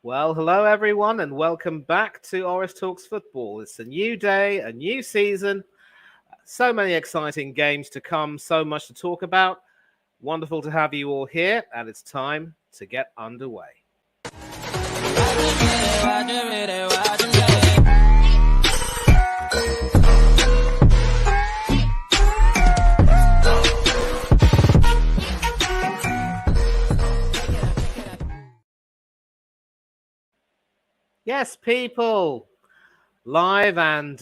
Well, hello everyone, and welcome back to Oris Talks Football. It's a new day, a new season, so many exciting games to come, so much to talk about. Wonderful to have you all here, and it's time to get underway. Yes, people, live and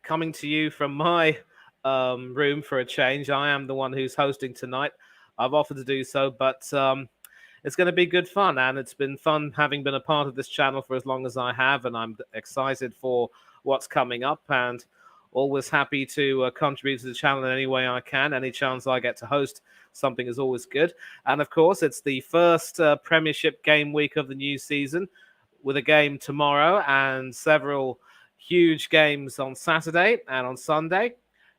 coming to you from my room for a change. I am the one who's hosting tonight. I've offered to do so, but it's going to be good fun, and it's been fun having been a part of this channel for as long as I have, and I'm excited for what's coming up, and always happy to contribute to the channel in any way I can. Any chance I get to host something is always good. And of course, it's the first Premiership game week of the new season, with a game tomorrow and several huge games on Saturday and on Sunday.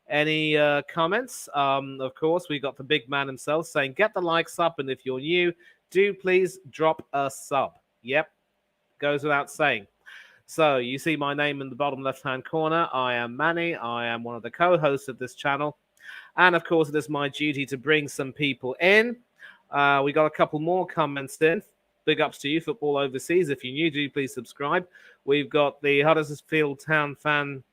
Any comments? Of course, we got the big man himself saying, get the likes up, and if you're new, do please drop a sub. Yep, goes without saying. So you see my name in the bottom left-hand corner. I am Manny. I am one of the co-hosts of this channel. And of course, it is my duty to bring some people in. We got a couple more comments in. Big ups to you, Football Overseas. If you're new, do please subscribe. We've got the Huddersfield Town fan,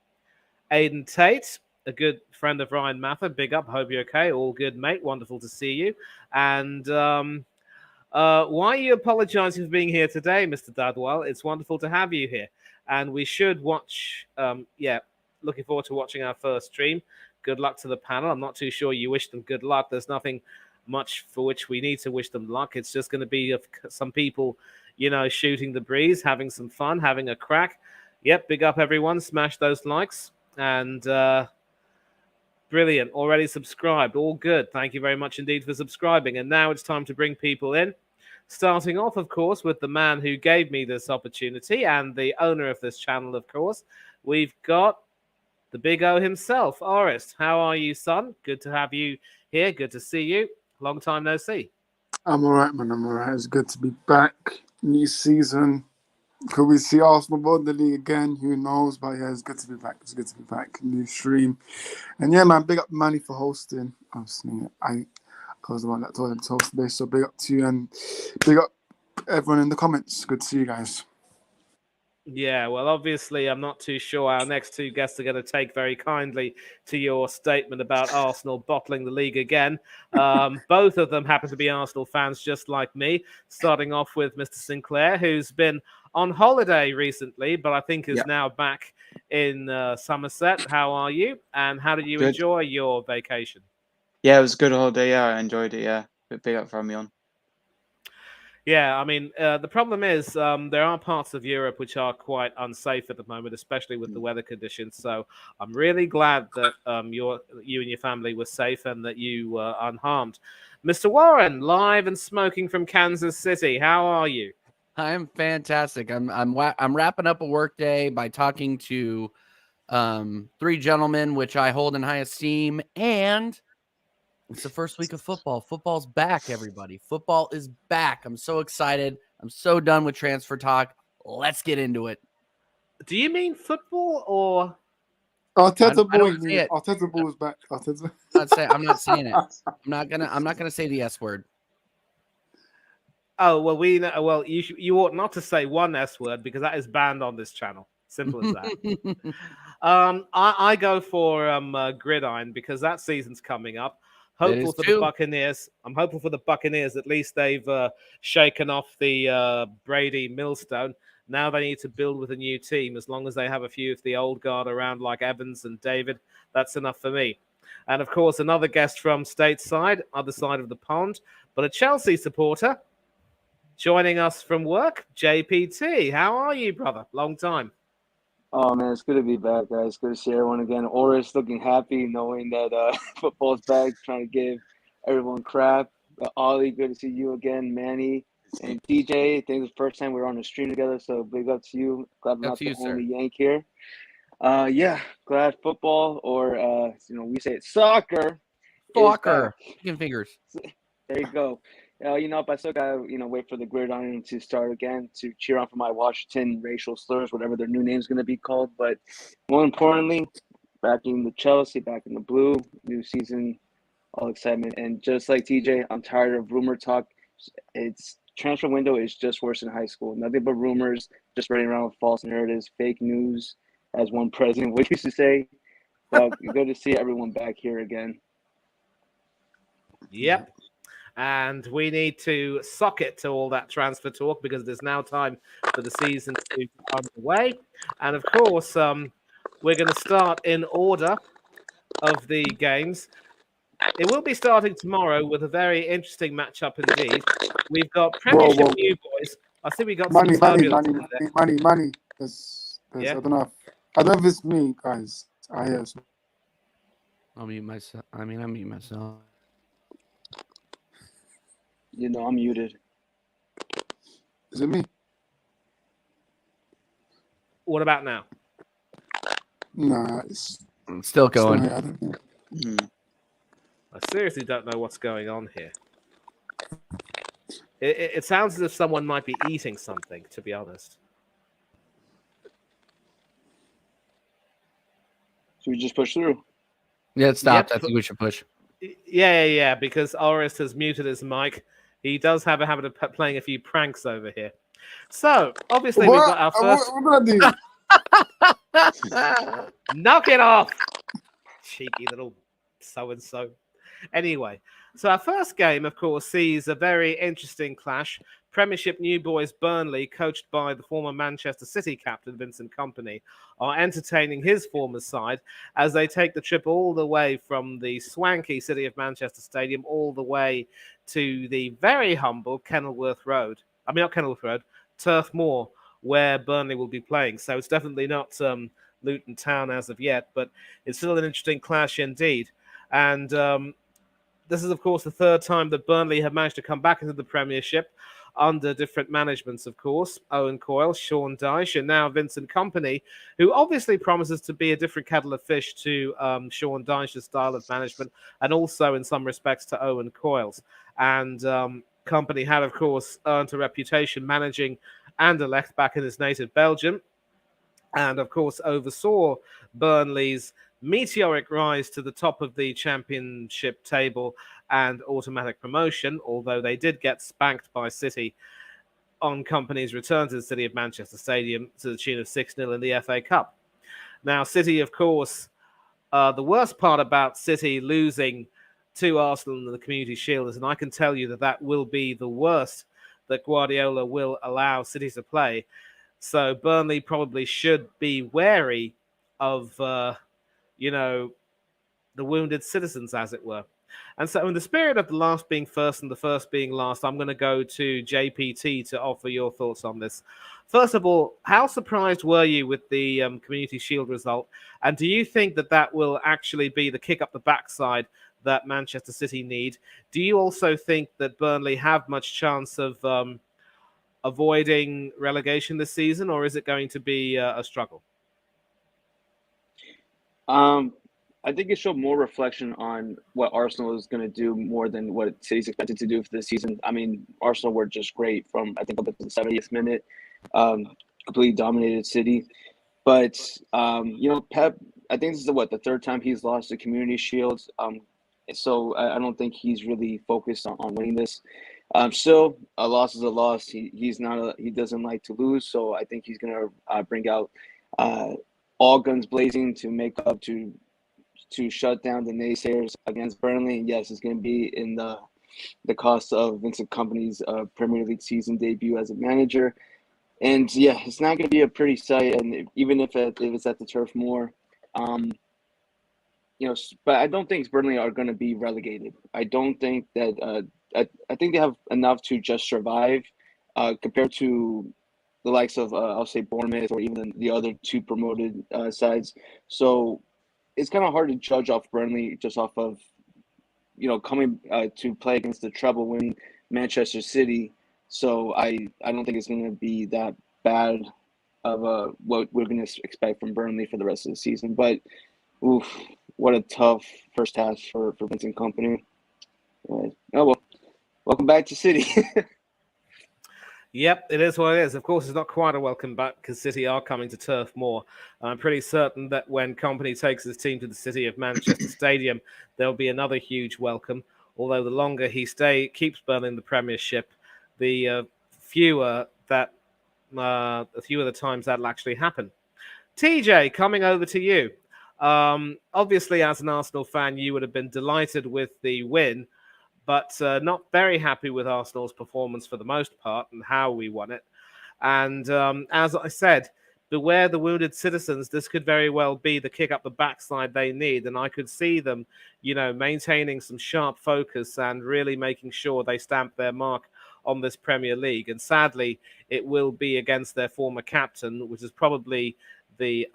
Aidan Tate, a good friend of Ryan Mather. Big up. Hope you're okay. All good, mate. Wonderful to see you. And why are you apologizing for being here today, Mr. Dadwell? It's wonderful to have you here. And we should watch, looking forward to watching our first stream. Good luck to the panel. I'm not too sure you wish them good luck. There's nothing much for which we need to wish them luck. It's just going to be some people, shooting the breeze, having some fun, having a crack. Yep, big up everyone. Smash those likes. And brilliant. Already subscribed. All good. Thank you very much indeed for subscribing. And now it's time to bring people in. Starting off, of course, with the man who gave me this opportunity and the owner of this channel, of course. We've got the Big O himself, Orist. How are you, son? Good to have you here. Good to see you. Long time no see. I'm all right, man. I'm all right. It's good to be back. New season. Could we see Arsenal win the league again? Who knows? But yeah, it's good to be back. It's good to be back. New stream. And yeah, man, big up Manny for hosting. Obviously, I was the one that told him to host today. So big up to you and big up everyone in the comments. Good to see you guys. Yeah, well, obviously, I'm not too sure our next two guests are going to take very kindly to your statement about Arsenal bottling the league again. Both of them happen to be Arsenal fans just like me, starting off with Mr. Sinclair, who's been on holiday recently, but I think is now back in Somerset. How are you? And how did you enjoy your vacation? Yeah, it was a good holiday. Yeah, I enjoyed it. Yeah, big up from me on. Yeah, I mean, the problem is there are parts of Europe which are quite unsafe at the moment, especially with the weather conditions. So I'm really glad that you and your family were safe and that you were unharmed. Mr. Warren, live and smoking from Kansas City. How are you? I'm fantastic. I'm wrapping up a work day by talking to three gentlemen which I hold in high esteem, and it's the first week of football. Football's back, everybody. Football is back. I'm so excited. I'm so done with transfer talk. Let's get into it. Do you mean football or Arteta Ball is back. I'm not saying it. I'm not gonna say the S word. Oh well, we know. Well, you ought not to say one S word because that is banned on this channel. Simple as that. I go for Gridiron because that season's coming up. Hopeful for the Buccaneers. I'm hopeful for the Buccaneers. At least they've shaken off the Brady millstone. Now they need to build with a new team. As long as they have a few of the old guard around like Evans and David, that's enough for me. And of course, another guest from stateside, other side of the pond, but a Chelsea supporter joining us from work, JPT. How are you, brother? Long time. Oh, man, it's good to be back, guys. Good to see everyone again. Oris looking happy, knowing that football's back, trying to give everyone crap. Ollie, good to see you again. Manny and DJ, I think it's the first time we're on the stream together, so big up to you. Glad I'm not the only Yank here. Glad football, or, we say it's soccer. Soccer. Chicken fingers. There you go. I still gotta, wait for the gridiron to start again to cheer on for my Washington racial slurs, whatever their new name's gonna be called. But more importantly, back in the Chelsea, back in the blue, new season, all excitement. And just like TJ, I'm tired of rumor talk. It's transfer window is just worse than high school. Nothing but rumors, just spreading around with false narratives, fake news, as one president would used to say. But good to see everyone back here again. Yep. And we need to sock it to all that transfer talk because it is now time for the season to be underway. And of course, we're going to start in order of the games. It will be starting tomorrow with a very interesting matchup indeed. We've got Premiership whoa. new boys. I see we got Money, some money, turbulence money, over there. money, money. There's Yeah. I don't know. I don't know if it's me, guys. I hear. I'll mute myself. I mute myself. I'm muted. Is it me? What about now? Nah, it's Still going. I don't know. I seriously don't know what's going on here. It sounds as if someone might be eating something, to be honest. Should we just push through? Yeah, it stopped. Yep. I think we should push. Yeah, because Oris has muted his mic. He does have a habit of playing a few pranks over here. So, obviously, we've got our first... What did I do? Knock it off! Cheeky little so-and-so. Anyway, so our first game, of course, sees a very interesting clash. Premiership new boys Burnley, coached by the former Manchester City captain Vincent Kompany, are entertaining his former side as they take the trip all the way from the swanky city of Manchester Stadium all the way to the very humble Kenilworth Road. I mean, not Kenilworth Road, Turf Moor, where Burnley will be playing. So it's definitely not Luton Town as of yet, but it's still an interesting clash indeed. And this is, of course, the third time that Burnley have managed to come back into the Premiership under different managements, of course. Owen Coyle, Sean Dyche, and now Vincent Kompany, who obviously promises to be a different kettle of fish to Sean Dyche's style of management, and also in some respects to Owen Coyle's. And Kompany had, of course, earned a reputation managing Anderlecht back in his native Belgium, and, of course, oversaw Burnley's meteoric rise to the top of the championship table and automatic promotion, although they did get spanked by City on Kompany's return to the city of Manchester Stadium to the tune of 6-0 in the FA Cup. Now, City, of course, the worst part about City losing to Arsenal in the Community Shield is, and I can tell you that that will be the worst that Guardiola will allow City to play. So Burnley probably should be wary of, the wounded citizens, as it were. And so in the spirit of the last being first and the first being last, I'm going to go to JPT to offer your thoughts on this. First of all, how surprised were you with the Community Shield result? And do you think that that will actually be the kick up the backside that Manchester City need? Do you also think that Burnley have much chance of avoiding relegation this season, or is it going to be a struggle? I think it showed more reflection on what Arsenal is going to do more than what City's expected to do for this season. I mean, Arsenal were just great from, I think, up to the 70th minute, completely dominated City. But, Pep, I think this is the third time he's lost the Community Shield. So I don't think he's really focused on winning this. Still, a loss is a loss. He doesn't like to lose. So I think he's going to bring out all guns blazing to make up to shut down the naysayers against Burnley. And yes, it's going to be in the cost of Vincent Kompany's Premier League season debut as a manager. And yeah, it's not going to be a pretty sight. And even if it's at the Turf Moor, but I don't think Burnley are going to be relegated. I don't think that. I think they have enough to just survive compared to the likes of I'll say Bournemouth or even the other two promoted sides. So it's kind of hard to judge off Burnley just off of, coming to play against the treble-winning Manchester City. So I don't think it's going to be that bad of what we're going to expect from Burnley for the rest of the season. But, oof, what a tough first half for Vincent Kompany. Oh, well. Welcome back to City. Yep, it is what it is. Of course, it's not quite a welcome back because City are coming to Turf Moor. I'm pretty certain that when Company takes his team to the City of Manchester Stadium, there'll be another huge welcome. Although the longer he keeps Burnley in the Premiership, the fewer the times that'll actually happen. TJ, coming over to you. Obviously, as an Arsenal fan, you would have been delighted with the win, but not very happy with Arsenal's performance for the most part and how we won it. And as I said, beware the wounded citizens. This could very well be the kick up the backside they need. And I could see them, maintaining some sharp focus and really making sure they stamp their mark on this Premier League. And sadly, it will be against their former captain, which is probably the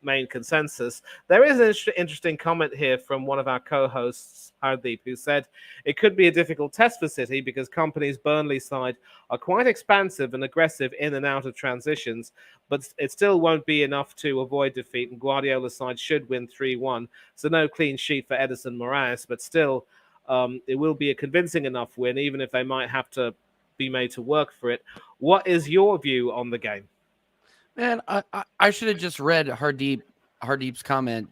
main consensus. There is an interesting comment here from one of our co-hosts, Hardeep, who said it could be a difficult test for City because Company's Burnley side are quite expansive and aggressive in and out of transitions, but it still won't be enough to avoid defeat, and Guardiola's side should win 3-1. So no clean sheet for Edison Moraes, but still it will be a convincing enough win, even if they might have to be made to work for it. What is your view on the game? Man, I should have just read Hardeep's comment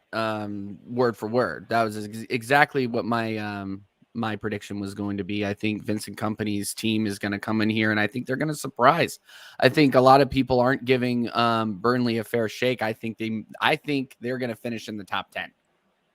word for word. That was exactly what my prediction was going to be. I think Vincent Kompany's team is going to come in here, and I think they're going to surprise. I think a lot of people aren't giving Burnley a fair shake. I think they're going to finish in the top 10,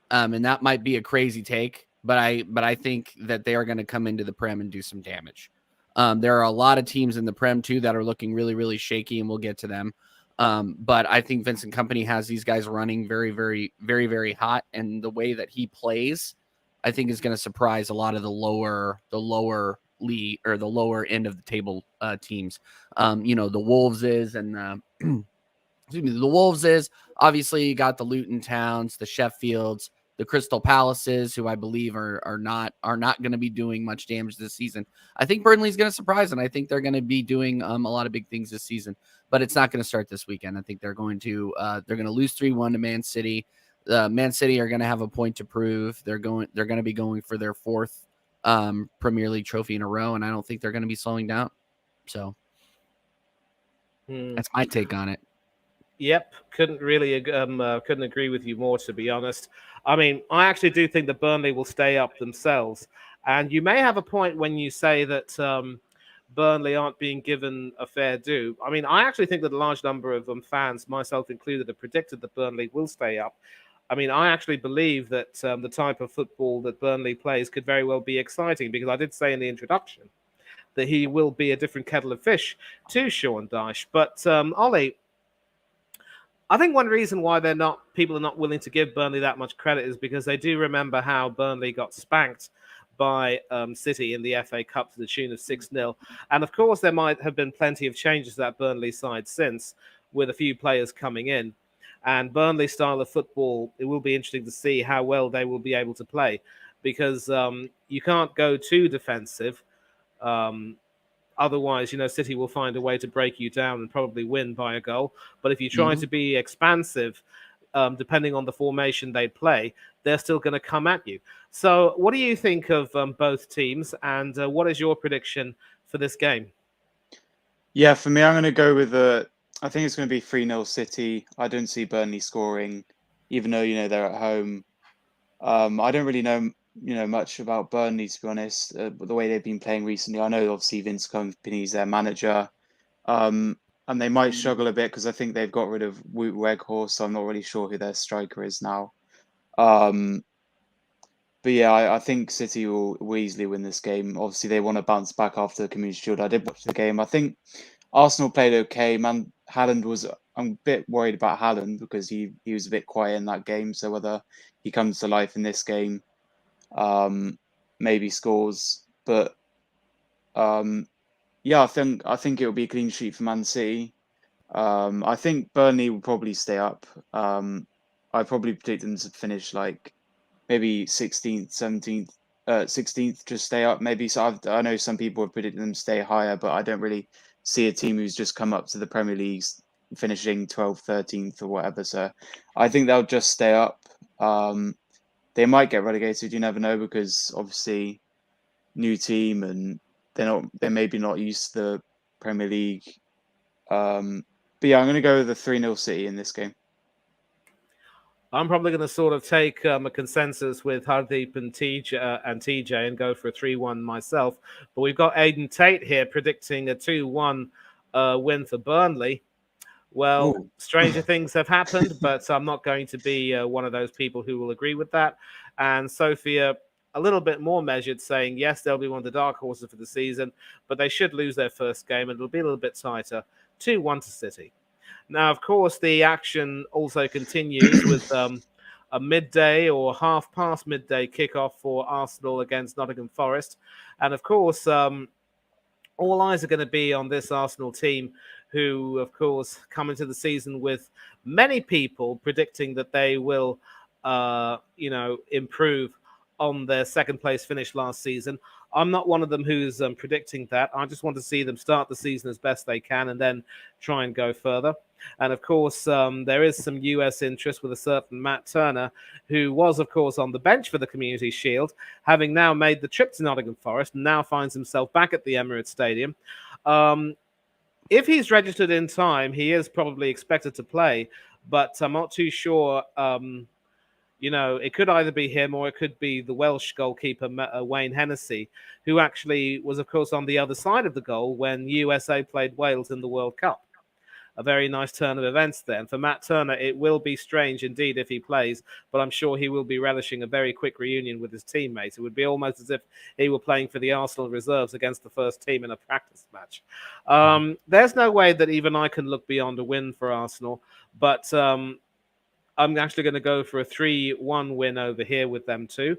and that might be a crazy take, but I think that they are going to come into the Prem and do some damage. There are a lot of teams in the Prem too that are looking really, really shaky, and we'll get to them. But I think Vincent Kompany has these guys running very, very, very, very hot, and the way that he plays, I think, is going to surprise a lot of the lower league or the lower end of the table teams. The Wolves is, and excuse me, the Wolves is obviously you got the Luton Towns, the Sheffields, the Crystal Palaces, who I believe are not going to be doing much damage this season. I think Burnley's going to surprise, and I think they're going to be doing a lot of big things this season. But it's not going to start this weekend. I think they're going to lose 3-1 to Man City. Man City are going to have a point to prove. They're going to be going for their fourth Premier League trophy in a row, and I don't think they're going to be slowing down. So that's my take on it. Yep, couldn't agree with you more, to be honest. I mean, I actually do think that Burnley will stay up themselves, and you may have a point when you say that Burnley aren't being given a fair due. I mean, I actually think that a large number of fans, myself included, have predicted that Burnley will stay up. I mean, I actually believe that the type of football that Burnley plays could very well be exciting, because I did say in the introduction that he will be a different kettle of fish to Sean Dyche. But Ollie, I think one reason why people are not willing to give Burnley that much credit is because they do remember how Burnley got spanked by City in the FA Cup to the tune of 6-0. And of course, there might have been plenty of changes to that Burnley side since, with a few players coming in. And Burnley's style of football, it will be interesting to see how well they will be able to play, because you can't go too defensive. Otherwise, City will find a way to break you down and probably win by a goal. But if you try to be expansive, depending on the formation they play, they're still going to come at you. So what do you think of both teams, and what is your prediction for this game? Yeah, for me, I'm going to go with I think it's going to be 3-0 City. I don't see Burnley scoring, even though, they're at home. I don't really know much about Burnley, to be honest, the way they've been playing recently. I know obviously Vince Kompany's their manager, and they might struggle a bit because I think they've got rid of Wout Weghorst, so I'm not really sure who their striker is now. But yeah, I think City will easily win this game. Obviously, they want to bounce back after the Community Shield. I did watch the game. I think Arsenal played okay. I'm a bit worried about Haaland because he was a bit quiet in that game. So whether he comes to life in this game, maybe scores. But yeah, I think it will be a clean sheet for Man City. I think Burnley will probably stay up. I probably predict them to finish like maybe 16th, 17th, 16th, just stay up. Maybe so. I know some people have predicted them to stay higher, but I don't really see a team who's just come up to the Premier League finishing 12th, 13th, or whatever. So I think they'll just stay up. They might get relegated. You never know, because obviously new team, and they're maybe not used to the Premier League. But yeah, I'm going to go with the 3-0 City in this game. I'm probably going to sort of take a consensus with Hardeep and TJ and go for a 3-1 myself. But we've got Aiden Tate here predicting a 2-1 win for Burnley. Well, Ooh. stranger things have happened, but I'm not going to be one of those people who will agree with that. And Sophia, a little bit more measured, saying yes, they'll be one of the dark horses for the season, but they should lose their first game and it'll be a little bit tighter. 2-1 to City. Now, of course, the action also continues with a midday or half past midday kickoff for Arsenal against Nottingham Forest. And of course, all eyes are going to be on this Arsenal team, who, of course, come into the season with many people predicting that they will, improve on their second place finish last season. I'm not one of them who's predicting that. I just want to see them start the season as best they can and then try and go further. And of course, there is some US interest with a certain Matt Turner, who was, of course, on the bench for the Community Shield, having now made the trip to Nottingham Forest and now finds himself back at the Emirates Stadium. If he's registered in time, he is probably expected to play, but I'm not too sure. It could either be him or it could be the Welsh goalkeeper, Wayne Hennessy, who actually was, of course, on the other side of the goal when USA played Wales in the World Cup. A very nice turn of events there. And for Matt Turner, it will be strange indeed if he plays, but I'm sure he will be relishing a very quick reunion with his teammates. It would be almost as if he were playing for the Arsenal reserves against the first team in a practice match. There's no way that even I can look beyond a win for Arsenal, but I'm actually going to go for a 3-1 win over here with them too.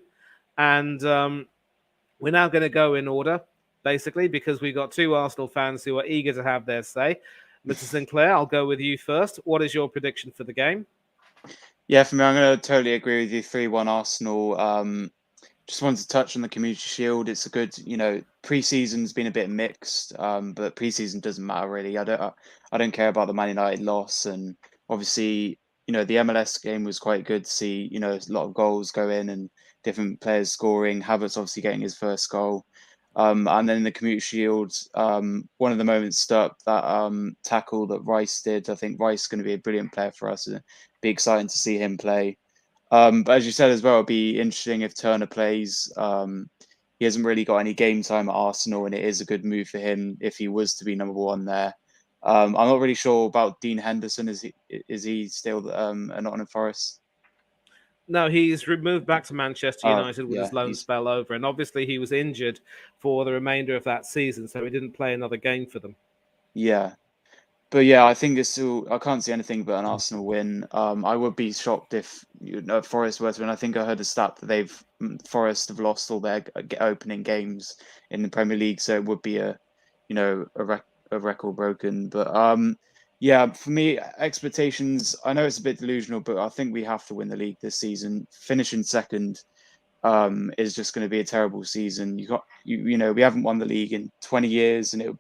And we're now going to go in order, basically, because we've got two Arsenal fans who are eager to have their say. Mr. Sinclair, I'll go with you first. What is your prediction for the game? Yeah, for me, I'm going to totally agree with you. 3-1 Arsenal. Just wanted to touch on the Community Shield. It's a good, pre-season's been a bit mixed, but pre-season doesn't matter really. I don't care about the Man United loss, and obviously, the MLS game was quite good to see. A lot of goals go in and different players scoring. Havertz obviously getting his first goal. And then in the Community Shield, one of the moments stood up that tackle that Rice did. I think Rice is going to be a brilliant player for us. It'd be exciting to see him play. But as you said as well, it'd be interesting if Turner plays. He hasn't really got any game time at Arsenal, and it is a good move for him if he was to be number one there. I'm not really sure about Dean Henderson. Is he still at Nottingham Forest? No, he's moved back to Manchester United with his loan he's... spell over, and obviously he was injured for the remainder of that season, so he didn't play another game for them. Yeah. But yeah, I think I can't see anything but an Arsenal win. I would be shocked if Forest were to win. I think I heard a stat that Forest have lost all their opening games in the Premier League, so it would be a record broken. But yeah, for me, expectations. I know it's a bit delusional, but I think we have to win the league this season. Finishing second is just going to be a terrible season. We haven't won the league in 20 years, and it would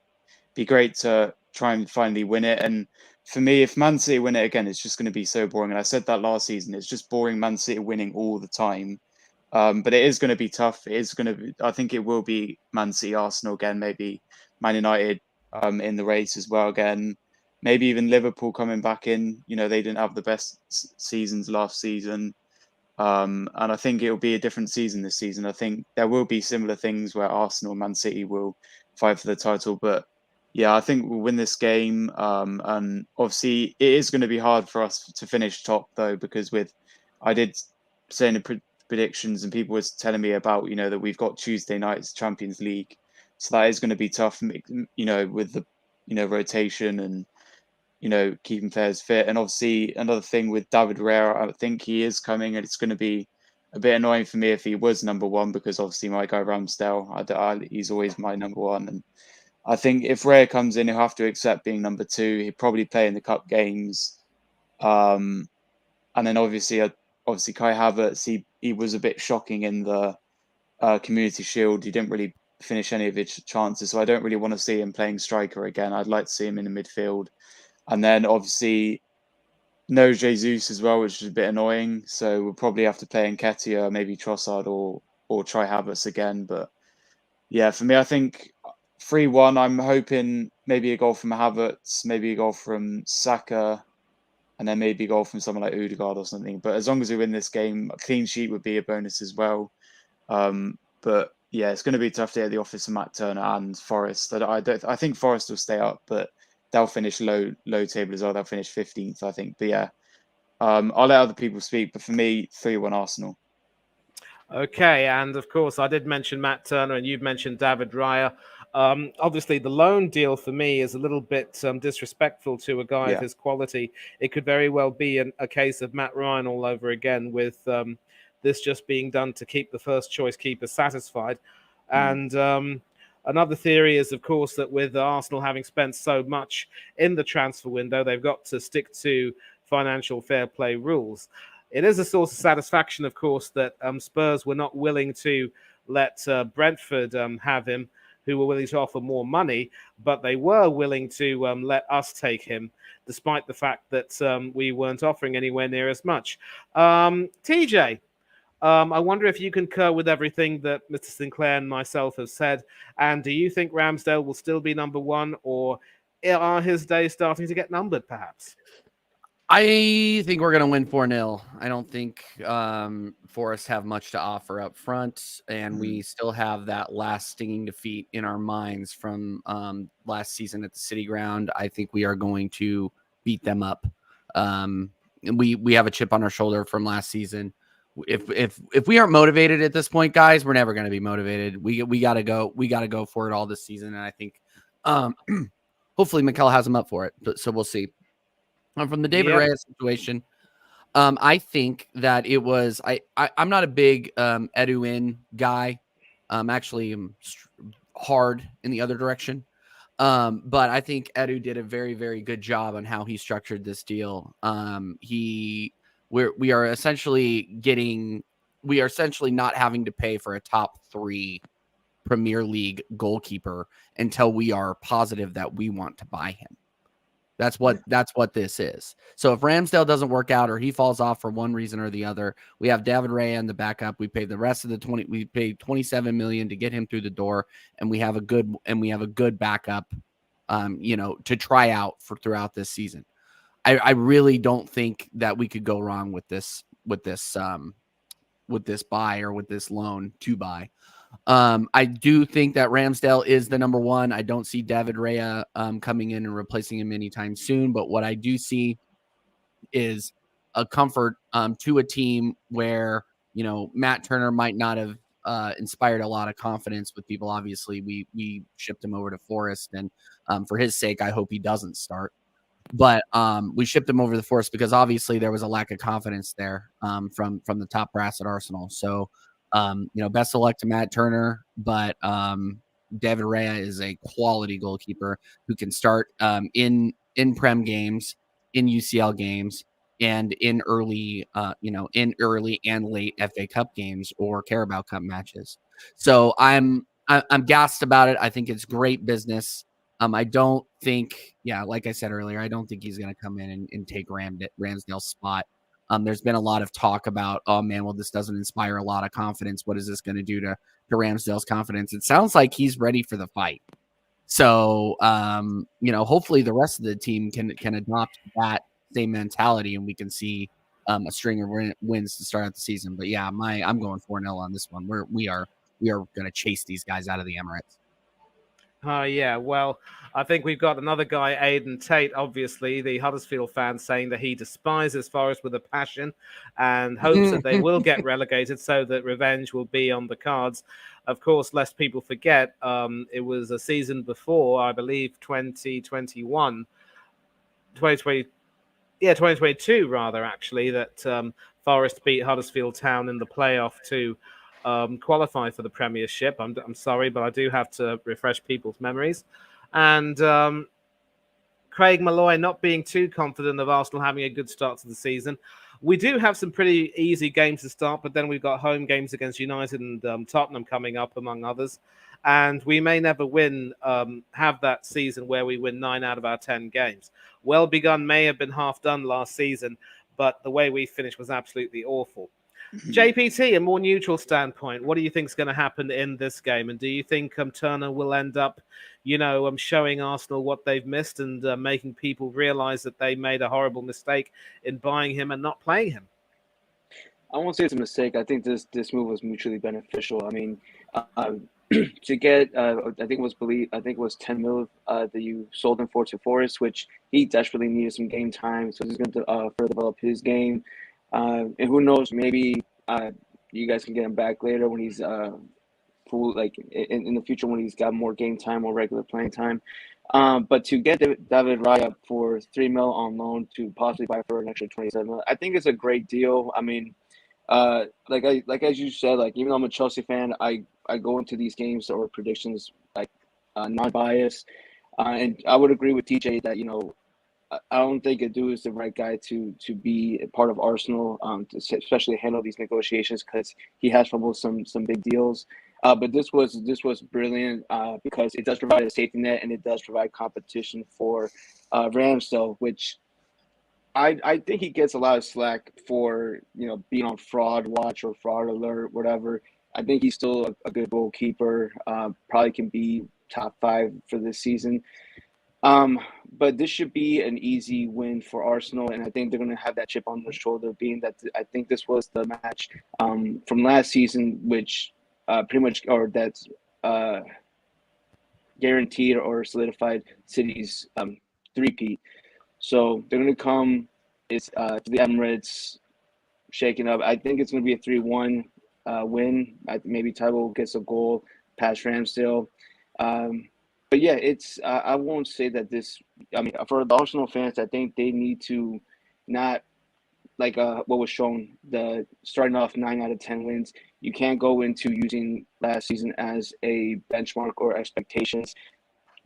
be great to try and finally win it. And for me, if Man City win it again, it's just going to be so boring. And I said that last season, it's just boring Man City winning all the time. But it is going to be tough. I think it will be Man City, Arsenal again, maybe Man United in the race as well again. Maybe even Liverpool coming back in. They didn't have the best seasons last season. And I think it'll be a different season this season. I think there will be similar things where Arsenal and Man City will fight for the title. But yeah, I think we'll win this game. And obviously, it is going to be hard for us to finish top, though, because I did say in the predictions and people were telling me about, that we've got Tuesday night's Champions League. So that is going to be tough, with the, rotation and, keeping players fit. And obviously, another thing with David Raya, I think he is coming, and it's going to be a bit annoying for me if he was number one, because obviously my guy Ramsdale, he's always my number one. And I think if Raya comes in, he'll have to accept being number two. He'll probably play in the cup games. And then obviously Kai Havertz, he was a bit shocking in the Community Shield. He didn't really finish any of his chances, so I don't really want to see him playing striker again. I'd like to see him in the midfield. And then obviously no Jesus as well, which is a bit annoying. So we'll probably have to play Nketiah, maybe Trossard, or try Havertz again. But Yeah, for me, I think 3-1. I'm hoping maybe a goal from Havertz, maybe a goal from Saka, and then maybe a goal from someone like Odegaard or something. But as long as we win this game, a clean sheet would be a bonus as well. But yeah, it's going to be a tough day at the office for Matt Turner and Forest. I think Forest will stay up, but they'll finish low table as well. They'll finish 15th, I think. But yeah, I'll let other people speak. But for me, 3-1 Arsenal. Okay, and of course, I did mention Matt Turner, and you've mentioned David Raya. Obviously, the loan deal for me is a little bit disrespectful to a guy of Yeah. his quality. It could very well be a case of Matt Ryan all over again, with this just being done to keep the first choice keeper satisfied. And another theory is, of course, that with Arsenal having spent so much in the transfer window, they've got to stick to financial fair play rules. It is a source of satisfaction, of course, that Spurs were not willing to let Brentford have him, who were willing to offer more money, but they were willing to let us take him, despite the fact that we weren't offering anywhere near as much. TJ, I wonder if you concur with everything that Mr. Sinclair and myself have said, and do you think Ramsdale will still be number one, or are his days starting to get numbered, perhaps? I think we're going to win 4-0. I don't think Forest have much to offer up front, and we still have that last stinging defeat in our minds from last season at the City Ground. I think we are going to beat them up. We have a chip on our shoulder from last season. If we aren't motivated at this point, guys, we're never going to be motivated. We got to go. We got to go for it all this season, and I think hopefully Mikel has them up for it. So we'll see. From the David Raya situation, I think that it was I'm not a big Edwin guy. Actually, I'm hard in the other direction. But I think Edu did a very, very good job on how he structured this deal. We are essentially not having to pay for a top 3 Premier League goalkeeper until we are positive that we want to buy him. That's what this is. So if Ramsdale doesn't work out or he falls off for one reason or the other, we have David Raya in the backup. We paid the rest of we paid 27 million to get him through the door, and we have a good backup, to try out for throughout this season. I really don't think that we could go wrong with this buy or with this loan to buy. I do think that Ramsdale is the number one. I don't see David Raya coming in and replacing him anytime soon. But what I do see is a comfort to a team where, Matt Turner might not have inspired a lot of confidence with people. Obviously, we shipped him over to Forest, and for his sake, I hope he doesn't start. But we shipped him over to the Forest because obviously there was a lack of confidence there from the top brass at Arsenal. So best of luck to Matt Turner, but David Raya is a quality goalkeeper who can start in Prem games, in UCL games, and in early and late FA Cup games or Carabao Cup matches. So I'm gassed about it. I think it's great business. I don't think, like I said earlier, I don't think he's going to come in and take Ramsdale's spot. There's been a lot of talk about, oh man, well, this doesn't inspire a lot of confidence. What is this going to do to Ramsdale's confidence? It sounds like he's ready for the fight. So, hopefully the rest of the team can adopt that same mentality, and we can see a string of wins to start out the season. But yeah, I'm going 4-0 on this one. We are going to chase these guys out of the Emirates. Yeah, well, I think we've got another guy, Aidan Tate, obviously, the Huddersfield fan, saying that he despises Forest with a passion and hopes that they will get relegated so that revenge will be on the cards. Of course, lest people forget, it was a season before, I believe, 2022, rather, actually, that Forest beat Huddersfield Town in the playoff to qualify for the Premiership. I'm sorry, but I do have to refresh people's memories. And Craig Malloy not being too confident of Arsenal having a good start to the season. We do have some pretty easy games to start, but then we've got home games against United and Tottenham coming up, among others. And we may never have that season where we win 9 out of our 10 games. Well begun may have been half done last season, but the way we finished was absolutely awful. JPT, a more neutral standpoint, what do you think is going to happen in this game? And do you think Turner will end up, showing Arsenal what they've missed and making people realise that they made a horrible mistake in buying him and not playing him? I won't say it's a mistake. I think this move was mutually beneficial. I mean, to get I think it was 10 mil that you sold him for to Forest, which he desperately needed some game time. So he's going to further develop his game. And who knows, maybe you guys can get him back later when he's full, like in the future when he's got more game time, more regular playing time. But to get David Raya for 3 mil on loan to possibly buy for an extra 27 mil, I think it's a great deal. I mean, like as you said, like even though I'm a Chelsea fan, I go into these games or predictions like non-biased, and I would agree with TJ that I don't think Adu is the right guy to be a part of Arsenal, to especially handle these negotiations because he has fumbled some big deals. But this was brilliant because it does provide a safety net and it does provide competition for Ramsdale, which I think he gets a lot of slack for being on fraud watch or fraud alert, whatever. I think he's still a good goalkeeper. Probably can be top 5 for this season. But this should be an easy win for Arsenal, and I think they're going to have that chip on their shoulder, being that I think this was the match from last season, which pretty much, or that's guaranteed or solidified City's three-peat. So they're going to come to the Emirates, shaking up. I think it's going to be a 3-1 win. Maybe Tybo gets a goal past Ramsdale. But yeah, it's I won't say that this. I mean, for the Arsenal fans, I think they need to not like what was shown, the starting off 9 out of 10 wins. You can't go into using last season as a benchmark or expectations.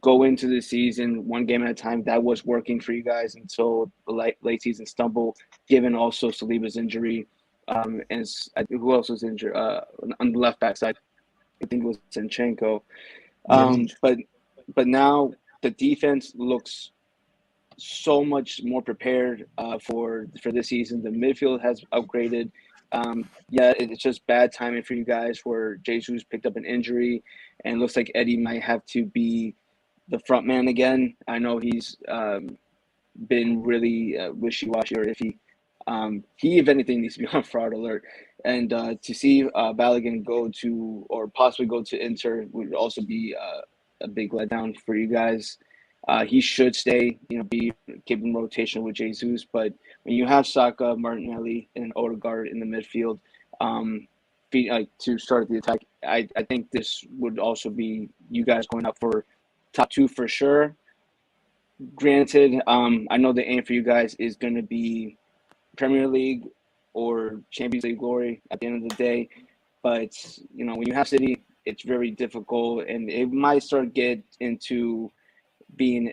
Go into the season one game at a time. That was working for you guys until the late season stumble, given also Saliba's injury. And I think who else was injured on the left back side? I think it was Zinchenko. But now the defense looks so much more prepared for this season. The midfield has upgraded. Yeah, it's just bad timing for you guys where Jesus picked up an injury and looks like Eddie might have to be the front man again. I know he's been really wishy-washy or iffy. He, if anything, needs to be on fraud alert. And to see Balogun go to, or possibly go to Inter, would also be a big letdown for you guys. He should stay, be keeping rotation with Jesus. But when you have Saka, Martinelli, and Odegaard in the midfield, to start the attack, I think this would also be you guys going up for top 2 for sure. Granted, I know the aim for you guys is going to be Premier League or Champions League glory at the end of the day. But, when you have City, it's very difficult, and it might start get into being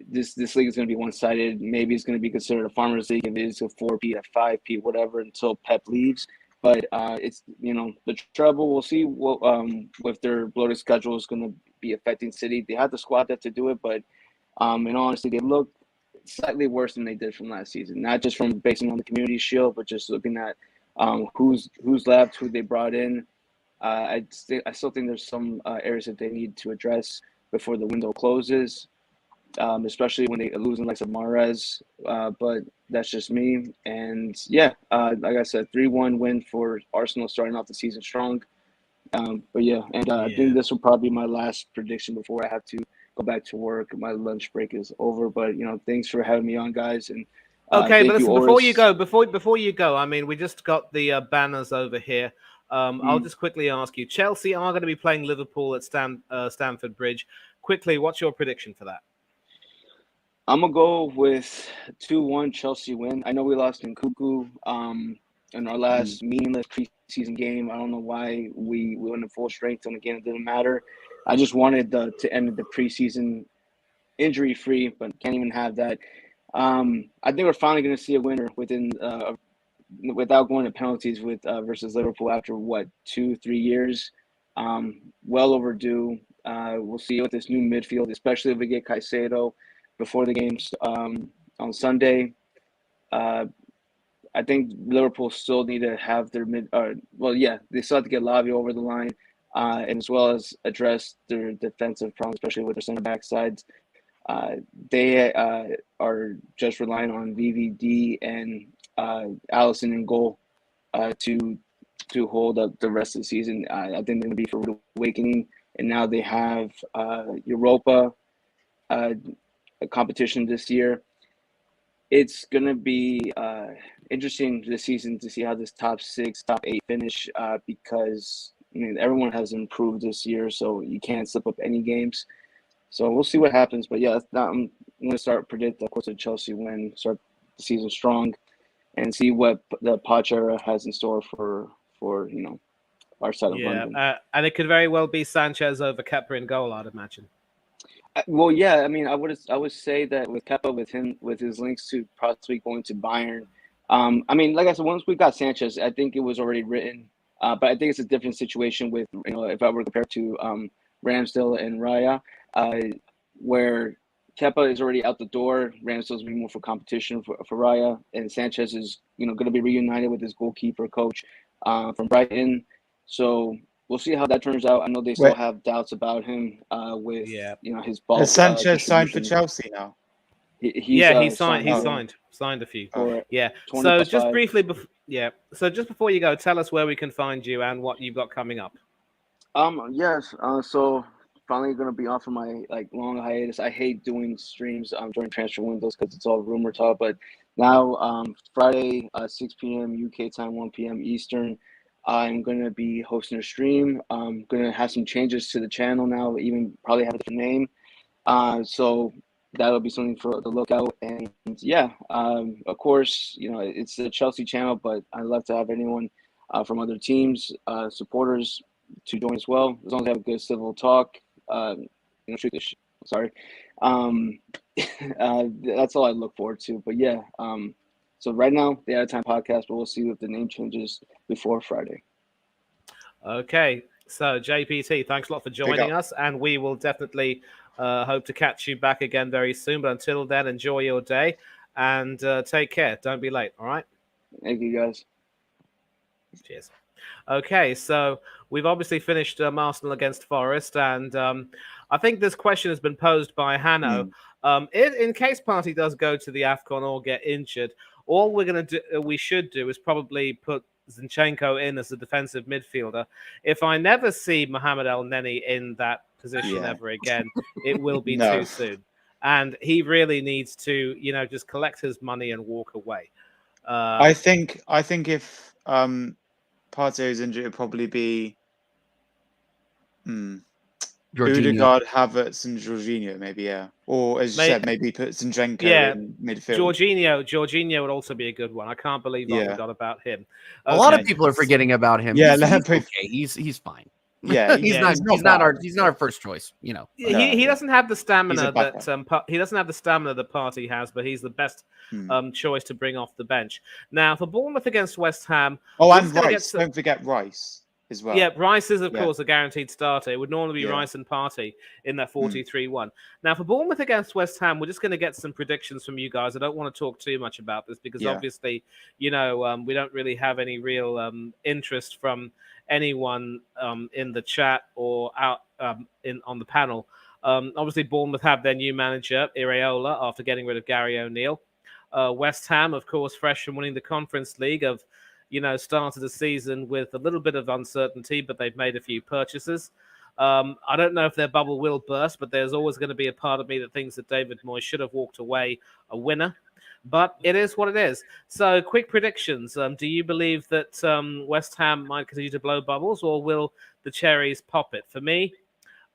this league is going to be one-sided. Maybe it's going to be considered a farmers league if it is a 4P, a 5P, whatever, until Pep leaves. But it's the trouble. We'll see what with their bloated schedule is going to be affecting City. They have the squad that to do it, but in all honesty, they look slightly worse than they did from last season. Not just from basing on the Community Shield, but just looking at who's left, who they brought in. I still think there's some areas that they need to address before the window closes, especially when they lose in like Mahrez. But that's just me. And yeah, like I said, 3-1 win for Arsenal starting off the season strong. But yeah, and I think this will probably be my last prediction before I have to go back to work. My lunch break is over. But thanks for having me on, guys. And okay, but listen, before you go, I mean, we just got the banners over here. I'll just quickly ask you: Chelsea are going to be playing Liverpool at Stamford Bridge. Quickly, what's your prediction for that? I'm gonna go with 2-1 Chelsea win. I know we lost in Cuckoo in our last meaningless preseason game. I don't know why we went in full strength and again it didn't matter. I just wanted to end the preseason injury free, but can't even have that. I think we're finally going to see a winner without going to penalties with versus Liverpool after 2-3 years. Well overdue. We'll see with this new midfield, especially if we get Caicedo before the games on Sunday. I I think Liverpool still need to have their they still have to get Lavia over the line, and as well as address their defensive problems, especially with their center back sides. They are just relying on VVD and Allison in goal to hold up the rest of the season. I think they're going to be for awakening, and now they have Europa a competition this year. It's going to be interesting this season to see how this top 6, top 8 finish because everyone has improved this year, so you can't slip up any games. So we'll see what happens. But yeah, I'm going to start predict, of course, a Chelsea win, start the season strong, and see what the Poch era has in store for our side of London. And it could very well be Sanchez over Kepa in goal, I'd imagine. Well, yeah, I mean, I would say that with Kepa, with his links to possibly going to Bayern, I mean, like I said, once we got Sanchez, I think it was already written. But I think it's a different situation with if I were to compare to Ramsdale and Raya, where Kepa is already out the door. Ramsdale's be more for competition for Raya, and Sanchez is going to be reunited with his goalkeeper coach from Brighton. So we'll see how that turns out. I know they still have doubts about him with his ball. Has Sanchez signed for Chelsea now? He signed. He signed a few. So just briefly, So just before you go, tell us where we can find you and what you've got coming up. Yes. So finally going to be off of my long hiatus. I hate doing streams during transfer windows because it's all rumor talk. But now Friday 6 p.m. UK time, 1 p.m. Eastern. I'm going to be hosting a stream. I'm going to have some changes to the channel now, even probably have a different name. So that'll be something for the lookout. And of course, it's the Chelsea channel, but I'd love to have anyone from other teams, supporters to join as well. As long as I have a good civil talk, shoot this shit. Sorry. That's all I look forward to. But yeah, so right now, the Out of Time podcast, but we'll see if the name changes before Friday. Okay. So, JPT, thanks a lot for joining us. And we will definitely hope to catch you back again very soon. But until then, enjoy your day and take care. Don't be late. All right? Thank you, guys. Cheers. Okay. So, we've obviously finished Arsenal against Forest. And I think this question has been posed by Hanno. In case Partey does go to the AFCON or get injured, all we should do is probably put Zinchenko in as a defensive midfielder. If I never see Mohamed El Neni in that position ever again, it will be too soon. And he really needs to, just collect his money and walk away. I think if Partey is injured, it'll probably be Odegaard, Havertz, and Jorginho, maybe, or as you said, maybe put Zinchenko in midfield. Jorginho would also be a good one. I can't believe I forgot about him. Okay. A lot of people are forgetting about him. Yeah, he's fine. Yeah, he's not our first choice. He doesn't have the stamina that he doesn't have the stamina that Partey has, but he's the best choice to bring off the bench. Now for Bournemouth against West Ham. And Rice. Don't forget Rice as well. Yeah, Rice is, of course, a guaranteed starter. It would normally be Rice and Partey in that 4-2-3-1. Now, for Bournemouth against West Ham, we're just going to get some predictions from you guys. I don't want to talk too much about this because obviously, we don't really have any real interest from anyone in the chat or out on the panel. Obviously, Bournemouth have their new manager, Iraola, after getting rid of Gary O'Neill. West Ham, of course, fresh from winning the Conference League, have started the season with a little bit of uncertainty, but they've made a few purchases. I don't know if their bubble will burst, but there's always going to be a part of me that thinks that David Moyes should have walked away a winner. But it is what it is. So, quick predictions. Do you believe that West Ham might continue to blow bubbles, or will the Cherries pop it? For me,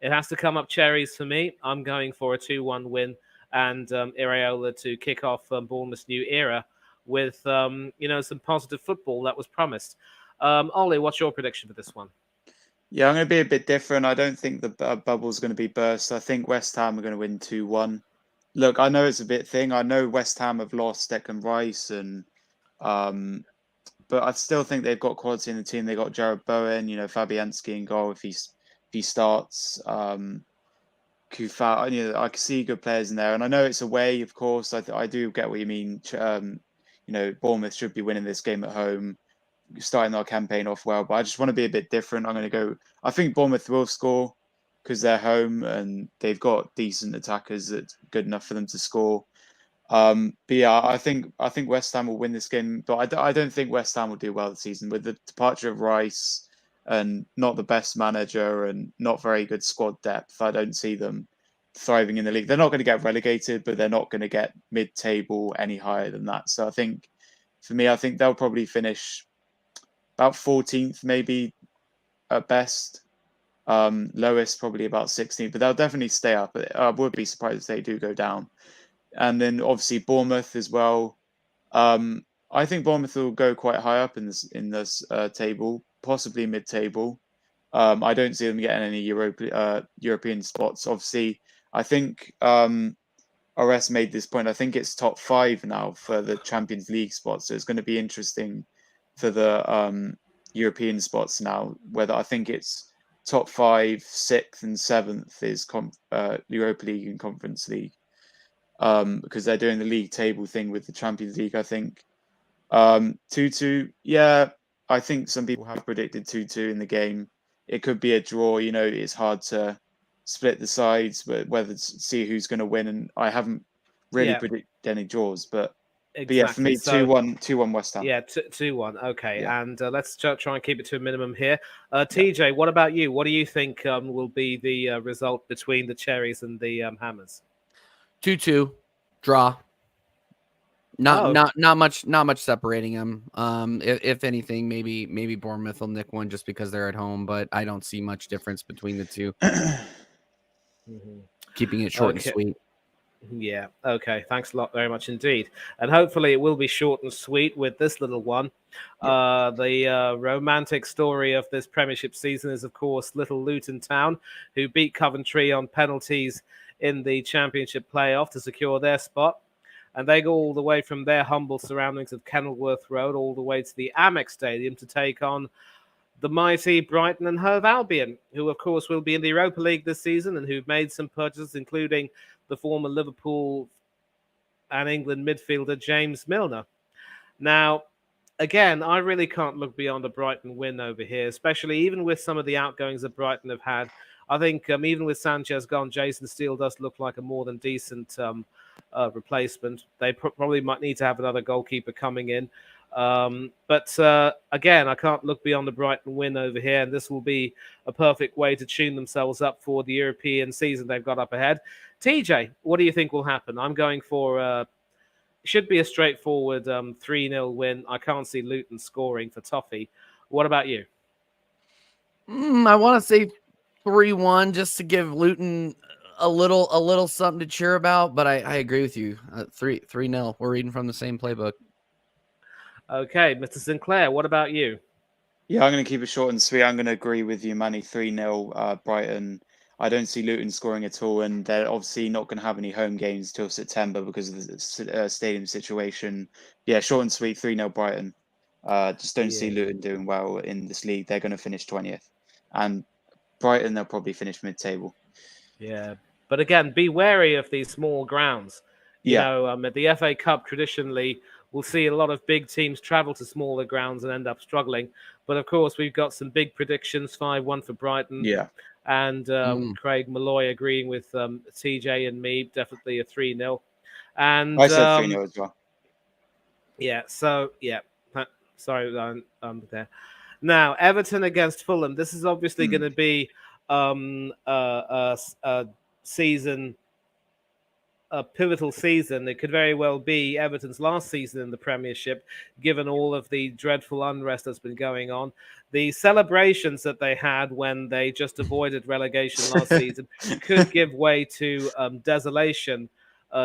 it has to come up Cherries for me. I'm going for a 2-1 win and Iraola to kick off Bournemouth's new era with some positive football that was promised. Ollie, what's your prediction for this one? Yeah, I'm going to be a bit different. I don't think the bubble's going to be burst. I think West Ham are going to win 2-1. Look, I know it's a bit thing. I know West Ham have lost Declan Rice, but I still think they've got quality in the team. They got Jared Bowen, Fabianski in goal if he starts. Kufal, I can see good players in there, and I know it's away, of course. I do get what you mean. Bournemouth should be winning this game at home, starting our campaign off well. But I just want to be a bit different. I'm going to go. I think Bournemouth will score because they're home and they've got decent attackers that's good enough for them to score. But yeah, I think West Ham will win this game, but I don't think West Ham will do well this season with the departure of Rice and not the best manager and not very good squad depth. I don't see them thriving in the league. They're not going to get relegated, but they're not going to get mid-table any higher than that. So I think they'll probably finish about 14th, maybe at best. Lowest probably about 16th, but they'll definitely stay up. I would be surprised if they do go down. And then obviously Bournemouth as well. I think Bournemouth will go quite high up in this table, possibly mid-table. I don't see them getting any European spots. Obviously, I think RS made this point. I think it's top 5 now for the Champions League spots. So it's going to be interesting for the European spots now. Whether I think it's top 5, 6th, and 7th is Europa League and Conference League. Because they're doing the league table thing with the Champions League, I think. 2-2, yeah, I think some people have predicted 2-2 in the game. It could be a draw, it's hard to split the sides, but whether to see who's going to win, and I haven't really predicted any draws, but yeah, for me, 2-1 West Ham. Yeah, 2-1, okay, Yeah. and let's try and keep it to a minimum here. TJ, what about you? What do you think will be the result between the Cherries and the Hammers? 2-2 draw. Not much separating them. If anything, maybe Bournemouth will nick one just because they're at home, but I don't see much difference between the two. Keeping it short and sweet. Yeah. Okay. Thanks a lot, very much indeed. And hopefully it will be short and sweet with this little one. The romantic story of this Premiership season is, of course, Little Luton Town, who beat Coventry on penalties in the Championship playoff to secure their spot. And they go all the way from their humble surroundings of Kenilworth Road all the way to the Amex Stadium to take on the mighty Brighton and Hove Albion, who, of course, will be in the Europa League this season and who've made some purchases, including the former Liverpool and England midfielder James Milner. Now, again, I really can't look beyond a Brighton win over here, especially even with some of the outgoings that Brighton have had. I think even with Sanchez gone, Jason Steele does look like a more than decent replacement. They probably might need to have another goalkeeper coming in. But again, I can't look beyond the Brighton win over here, and this will be a perfect way to tune themselves up for the European season they've got up ahead. TJ, what do you think will happen? I'm going for should be a straightforward 3-0 win. I can't see Luton scoring for Toffee. What about you? I want to say 3-1 just to give Luton a little something to cheer about, but I agree with you. 3-0. We're reading from the same playbook. Okay, Mr. Sinclair, what about you? Yeah, I'm going to keep it short and sweet. I'm going to agree with you, Manny. 3-0 Brighton. I don't see Luton scoring at all, and they're obviously not going to have any home games till September because of the stadium situation. Yeah, short and sweet, 3-0 Brighton. Just don't see Luton doing well in this league. They're going to finish 20th. And Brighton, they'll probably finish mid-table. Yeah, but again, be wary of these small grounds. You know, at the FA Cup, traditionally, we'll see a lot of big teams travel to smaller grounds and end up struggling. But of course, we've got some big predictions: 5-1 for Brighton. Yeah. And Craig Malloy agreeing with TJ and me, definitely a 3-0. And I said 3-0 as well. Yeah. So sorry, I'm there. Now, Everton against Fulham. This is obviously going to be a season. A pivotal season. It could very well be Everton's last season in the Premiership, given all of the dreadful unrest that's been going on. The celebrations that they had when they just avoided relegation last season could give way to desolation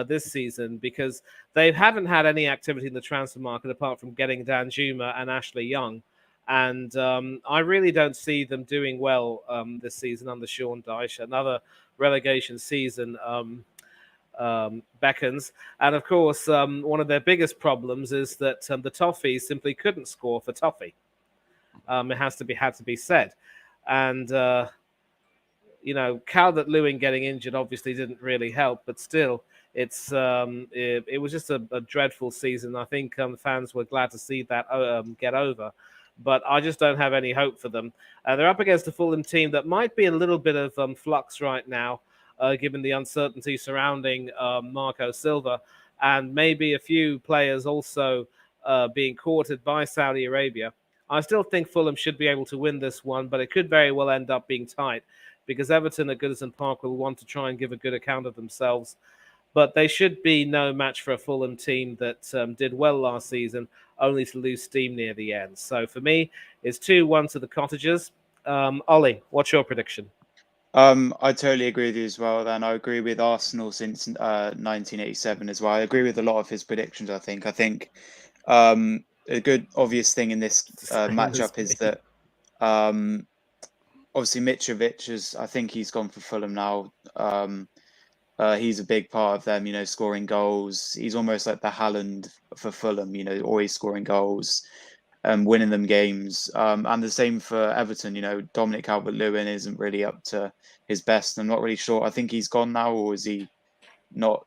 this season, because they haven't had any activity in the transfer market apart from getting Danjuma and Ashley Young. And I really don't see them doing well this season under Sean Dyche. Another relegation season beckons. And of course, one of their biggest problems is that the Toffees simply couldn't score for Toffee. It had to be said. And Calvert-Lewin getting injured obviously didn't really help, but still, it was just a dreadful season. I think fans were glad to see that get over, but I just don't have any hope for them. They're up against a Fulham team that might be in a little bit of flux right now, given the uncertainty surrounding Marco Silva and maybe a few players also being courted by Saudi Arabia. I still think Fulham should be able to win this one, but it could very well end up being tight because Everton at Goodison Park will want to try and give a good account of themselves. But they should be no match for a Fulham team that did well last season, only to lose steam near the end. So for me, it's 2-1 to the Cottagers. Ollie, what's your prediction? I totally agree with you as well. Then I agree with Arsenal since 1987 as well. I agree with a lot of his predictions. I think a good obvious thing in this matchup is that obviously Mitrovic is. I think he's gone for Fulham now. He's a big part of them, scoring goals. He's almost like the Haaland for Fulham, always scoring goals, winning them games. And the same for Everton, Dominic Calvert-Lewin isn't really up to his best. I'm not really sure. I think he's gone now, or is he not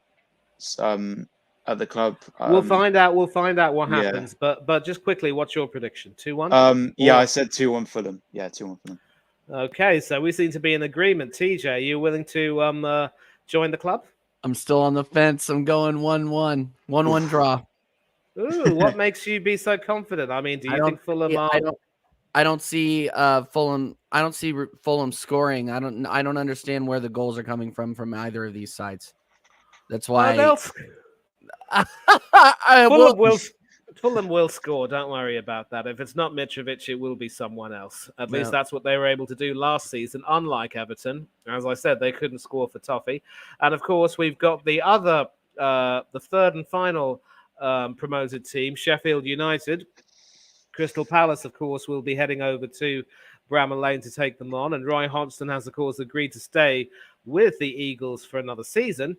at the club? We'll find out. We'll find out what yeah. happens. But just quickly, what's your prediction? 2-1? Yeah, I said 2-1 Fulham. Yeah, 2-1 Fulham. Okay, so we seem to be in agreement. TJ, are you willing to join the club? I'm still on the fence. I'm going 1-1. 1-1 draw. Ooh, what makes you be so confident? I mean, do you think Fulham are? I don't see Fulham. I don't see Fulham scoring. I don't understand where the goals are coming from either of these sides. That's why Fulham will score. Don't worry about that. If it's not Mitrovic, it will be someone else. At least that's what they were able to do last season. Unlike Everton, as I said, they couldn't score for Toffee. And of course, we've got the other, the third and final promoted team, Sheffield United. Crystal Palace, of course, will be heading over to Bramall Lane to take them on. And Roy Hodgson has, of course, agreed to stay with the Eagles for another season.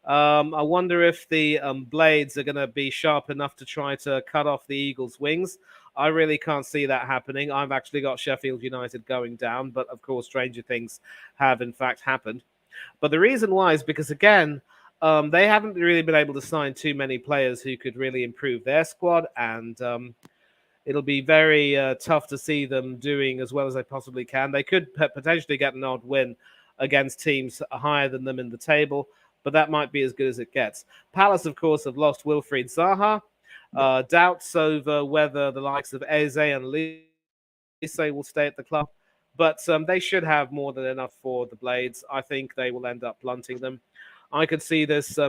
I wonder if the blades are going to be sharp enough to try to cut off the Eagles' wings. I really can't see that happening. I've actually got Sheffield United going down, but of course, stranger things have in fact happened. But the reason why is because, again, they haven't really been able to sign too many players who could really improve their squad, and it'll be very tough to see them doing as well as they possibly can. They could potentially get an odd win against teams higher than them in the table, but that might be as good as it gets. Palace, of course, have lost Wilfried Zaha. Doubts over whether the likes of Eze and Lise will stay at the club. But they should have more than enough for the Blades. I think they will end up blunting them. I could see this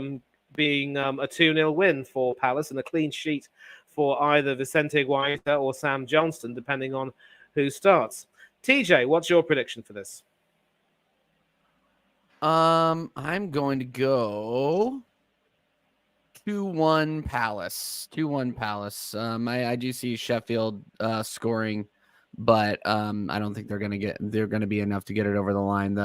being a 2-0 win for Palace and a clean sheet for either Vicente Guaita or Sam Johnston, depending on who starts. TJ, what's your prediction for this? I'm going to go 2-1 Palace. 2-1 Palace. I do see Sheffield scoring, but I don't think they're going to be enough to get it over the line.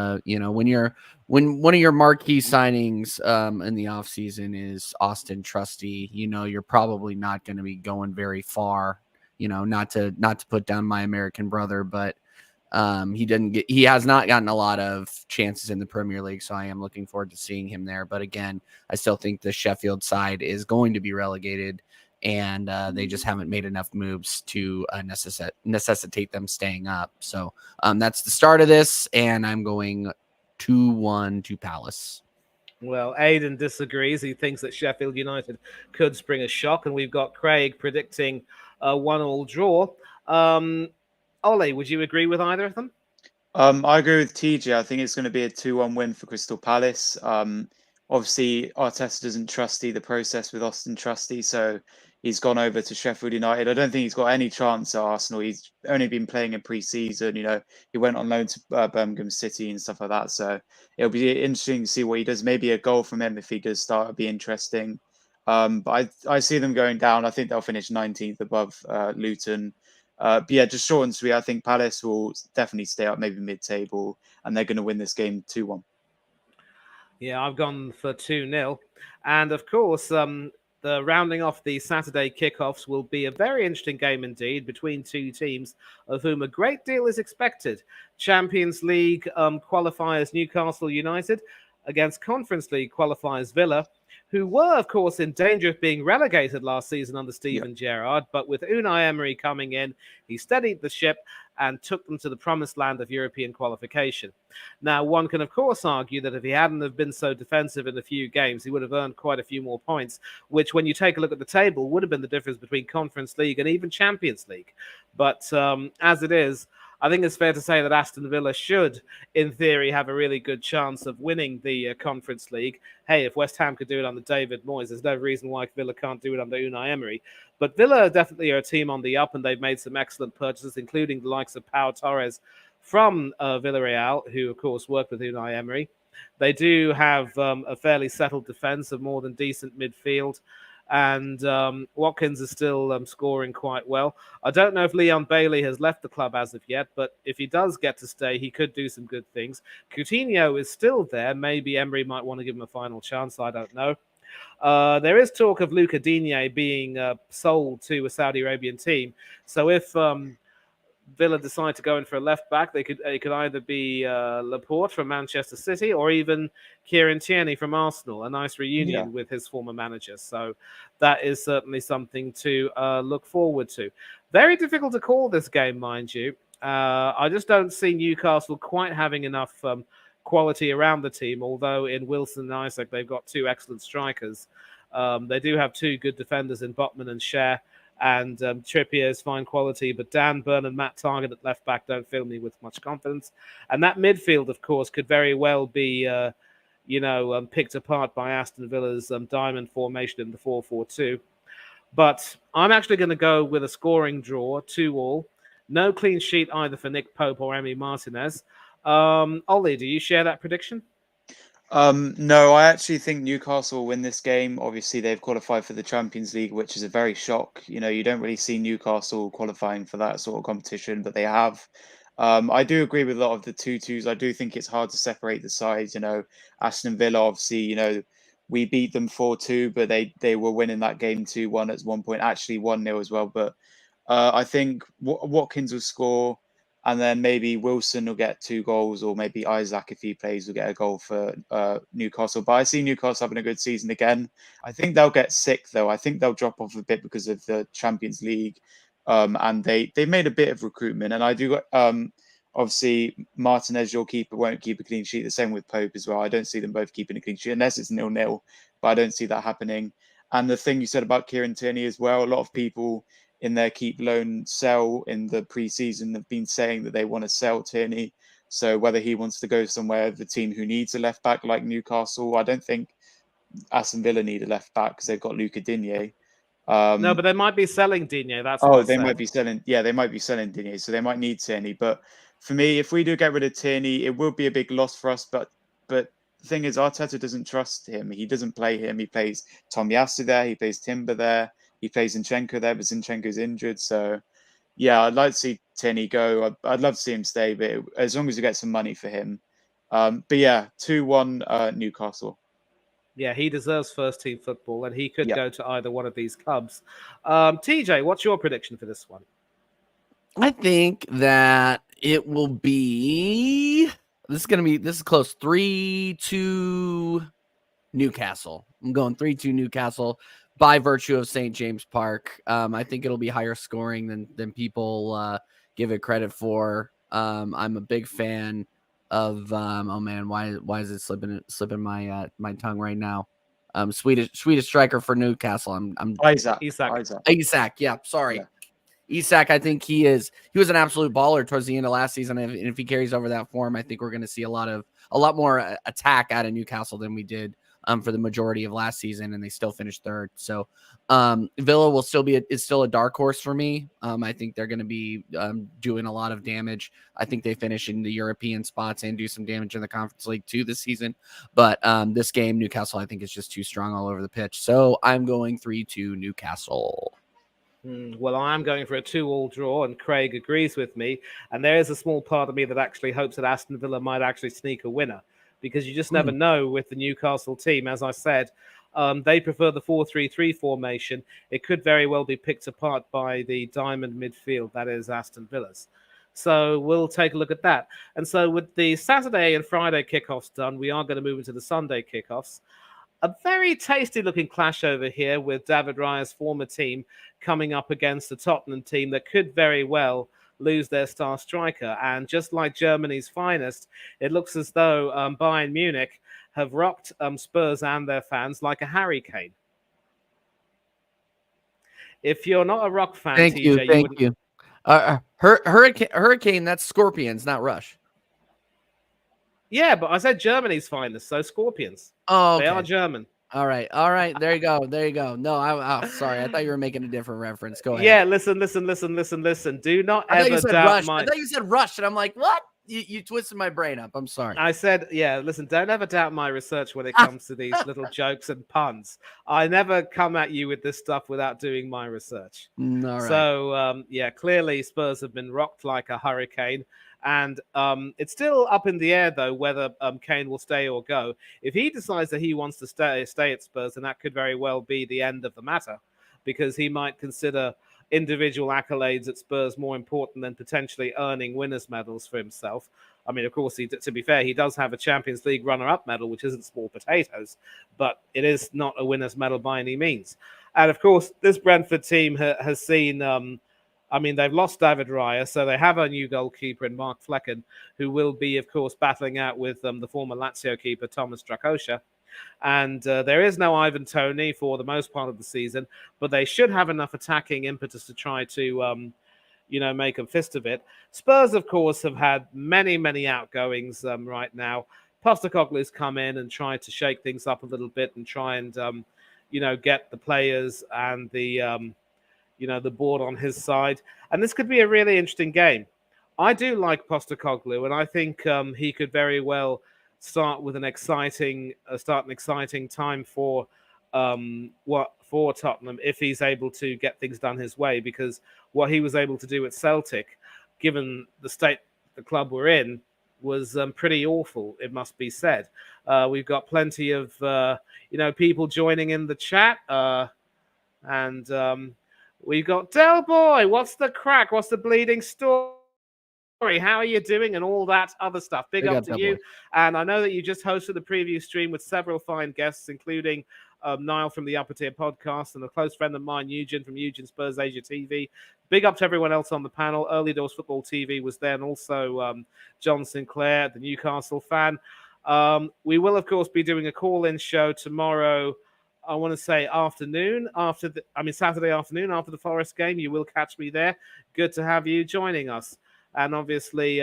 When one of your marquee signings in the offseason is Austin Trusty, you're probably not going to be going very far. Not to put down my American brother, but he has not gotten a lot of chances in the Premier League, so I am looking forward to seeing him there. But again, I still think the Sheffield side is going to be relegated, and they just haven't made enough moves to necessitate them staying up. So that's the start of this, and I'm going 2-1 to Palace. Well, Aidan disagrees. He thinks that Sheffield United could spring a shock, and we've got Craig predicting a 1-1 draw. Ollie, would you agree with either of them? I agree with TJ. I think it's going to be a 2-1 win for Crystal Palace. Obviously, Arteta doesn't trust the process with Austin Trusty, so he's gone over to Sheffield United. I don't think he's got any chance at Arsenal. He's only been playing in pre-season. He went on loan to Birmingham City and stuff like that. So it'll be interesting to see what he does. Maybe a goal from him if he does start would be interesting. But I see them going down. I think they'll finish 19th above Luton. But yeah, just short and sweet, I think Palace will definitely stay up, maybe mid-table, and they're going to win this game 2-1. Yeah, I've gone for 2-0. And of course, the rounding off the Saturday kickoffs will be a very interesting game indeed between two teams of whom a great deal is expected. Champions League qualifiers Newcastle United against Conference League qualifiers Villa, who were, of course, in danger of being relegated last season under Steven Gerrard. But with Unai Emery coming in, he steadied the ship and took them to the promised land of European qualification. Now, one can, of course, argue that if he hadn't have been so defensive in a few games, he would have earned quite a few more points, which, when you take a look at the table, would have been the difference between Conference League and even Champions League. But as it is, I think it's fair to say that Aston Villa should, in theory, have a really good chance of winning the Conference League. Hey, if West Ham could do it under David Moyes, there's no reason why Villa can't do it under Unai Emery. But Villa definitely are a team on the up, and they've made some excellent purchases, including the likes of Pau Torres from Villarreal, who, of course, worked with Unai Emery. They do have a fairly settled defence, a more than decent midfield. And Watkins is still scoring quite well. I don't know if Leon Bailey has left the club as of yet, but if he does get to stay, he could do some good things. Coutinho is still there. Maybe Emery might want to give him a final chance. I don't know. There is talk of Luca Digne being sold to a Saudi Arabian team. So if Villa decide to go in for a left back, it could either be Laporte from Manchester City or even Kieran Tierney from Arsenal. A nice reunion with his former manager. So that is certainly something to look forward to. Very difficult to call this game, mind you. I just don't see Newcastle quite having enough quality around the team, although in Wilson and Isaac they've got two excellent strikers. They do have two good defenders in Botman and Schär. And Trippier is fine quality, but Dan Burn and Matt Target at left back don't fill me with much confidence. And that midfield, of course, could very well be, picked apart by Aston Villa's diamond formation in the 4-4-2. But I'm actually going to go with a scoring draw, 2-2. No clean sheet either for Nick Pope or Emi Martinez. Ollie, do you share that prediction? No, I actually think Newcastle will win this game. Obviously, they've qualified for the Champions League, which is a very shock. You don't really see Newcastle qualifying for that sort of competition, but they have. I do agree with a lot of the 2-2s. I do think it's hard to separate the sides. Aston Villa, obviously, we beat them 4-2, but they were winning that game 2-1 at one point, actually 1-0 as well. But I think Watkins will score. And then maybe Wilson will get 2 goals, or maybe Isaac, if he plays, will get a goal for Newcastle. But I see Newcastle having a good season again. I think they'll get sick, though. I think they'll drop off a bit because of the Champions League. And they made a bit of recruitment. And I do, obviously, Martinez, your keeper, won't keep a clean sheet. The same with Pope as well. I don't see them both keeping a clean sheet, unless it's 0-0. But I don't see that happening. And the thing you said about Kieran Tierney as well, a lot of people in their keep, loan, sell in the pre-season have been saying that they want to sell Tierney. So whether he wants to go somewhere, the team who needs a left back like Newcastle, I don't think Aston Villa need a left back because they've got Luca Digne. No, but they might be selling Digne. That's they might be selling. Yeah, they might be selling Digne, so they might need Tierney. But for me, if we do get rid of Tierney, it will be a big loss for us. But the thing is, Arteta doesn't trust him. He doesn't play him. He plays Tom Yasu there. He plays Timber there. He plays Zinchenko there, but Zinchenko's injured. So, yeah, I'd like to see Tierney go. I'd love to see him stay, but as long as you get some money for him. But yeah, 2-1 Newcastle. Yeah, he deserves first-team football, and he could go to either one of these clubs. TJ, what's your prediction for this one? I think that it will be... This is close. 3-2 Newcastle. I'm going 3-2 Newcastle. By virtue of St. James Park. I think it'll be higher scoring than people give it credit for. I'm a big fan of why is it slipping my tongue right now? Swedish striker for Newcastle. I'm Isak. Yeah, sorry. Yeah. Isak, I think he was an absolute baller towards the end of last season. And if he carries over that form, I think we're going to see a lot more attack out of Newcastle than we did for the majority of last season, and they still finished third. So Villa will still is still a dark horse for me. I think they're going to be doing a lot of damage. I think they finish in the European spots and do some damage in the Conference League too this season. But this game, Newcastle, I think is just too strong all over the pitch. So I'm going 3-2 Newcastle. Well, I am going for a 2-2 draw, and Craig agrees with me. And there is a small part of me that actually hopes that Aston Villa might actually sneak a winner, because you just never know with the Newcastle team. As I said, They prefer the 4-3-3 formation. It could very well be picked apart by the diamond midfield, that is Aston Villa's. So we'll take a look at that. And so with the Saturday and Friday kickoffs done, we are going to move into the Sunday kickoffs. A very tasty looking clash over here with David Raya's former team coming up against a Tottenham team that could very well lose their star striker. And just like Germany's finest, it looks as though Bayern Munich have rocked Spurs and their fans like a hurricane. If you're not a rock fan, Thank TJ, you. Thank wouldn't... you. Hurricane, that's Scorpions, not Rush. Yeah, but I said Germany's finest, so Scorpions. Oh, okay. They are German. All right. There you go. No, sorry. I thought you were making a different reference. Go ahead. Yeah, listen. Do not ever doubt Rush. my... I thought you said Rush, and I'm like, what? You twisted my brain up. I'm sorry. I said, yeah, listen, don't ever doubt my research when it comes to these little jokes and puns. I never come at you with this stuff without doing my research. All right. So, clearly Spurs have been rocked like a hurricane. And it's still up in the air, though, whether Kane will stay or go. If he decides that he wants to stay at Spurs, then that could very well be the end of the matter, because he might consider individual accolades at Spurs more important than potentially earning winners' medals for himself. I mean, of course, to be fair, he does have a Champions League runner-up medal, which isn't small potatoes, but it is not a winners' medal by any means. And of course, this Brentford team has seen... they've lost David Raya, so they have a new goalkeeper in Mark Flecken, who will be, of course, battling out with the former Lazio keeper, Thomas Strakosha. And there is no Ivan Toney for the most part of the season, but they should have enough attacking impetus to try to, make a fist of it. Spurs, of course, have had many, many outgoings right now. Postecoglou's come in and tried to shake things up a little bit and try and, get the players and the board on his side. And this could be a really interesting game. I do like Postecoglou, and I think he could very well start an exciting time for Tottenham if he's able to get things done his way, because what he was able to do at Celtic, given the state the club were in, was pretty awful, it must be said. We've got plenty of people joining in the chat, and we've got Del Boy. What's the crack? What's the bleeding story? How are you doing? And all that other stuff. Big up to you. And I know that you just hosted the preview stream with several fine guests, including Niall from the Upper Tier Podcast and a close friend of mine, Eugene from Eugene Spurs Asia TV. Big up to everyone else on the panel. Early Doors Football TV was there, and also John Sinclair, the Newcastle fan. We will, of course, be doing a call-in show tomorrow. I want to say Saturday afternoon after the Forest game. You will catch me there. Good to have you joining us. And obviously,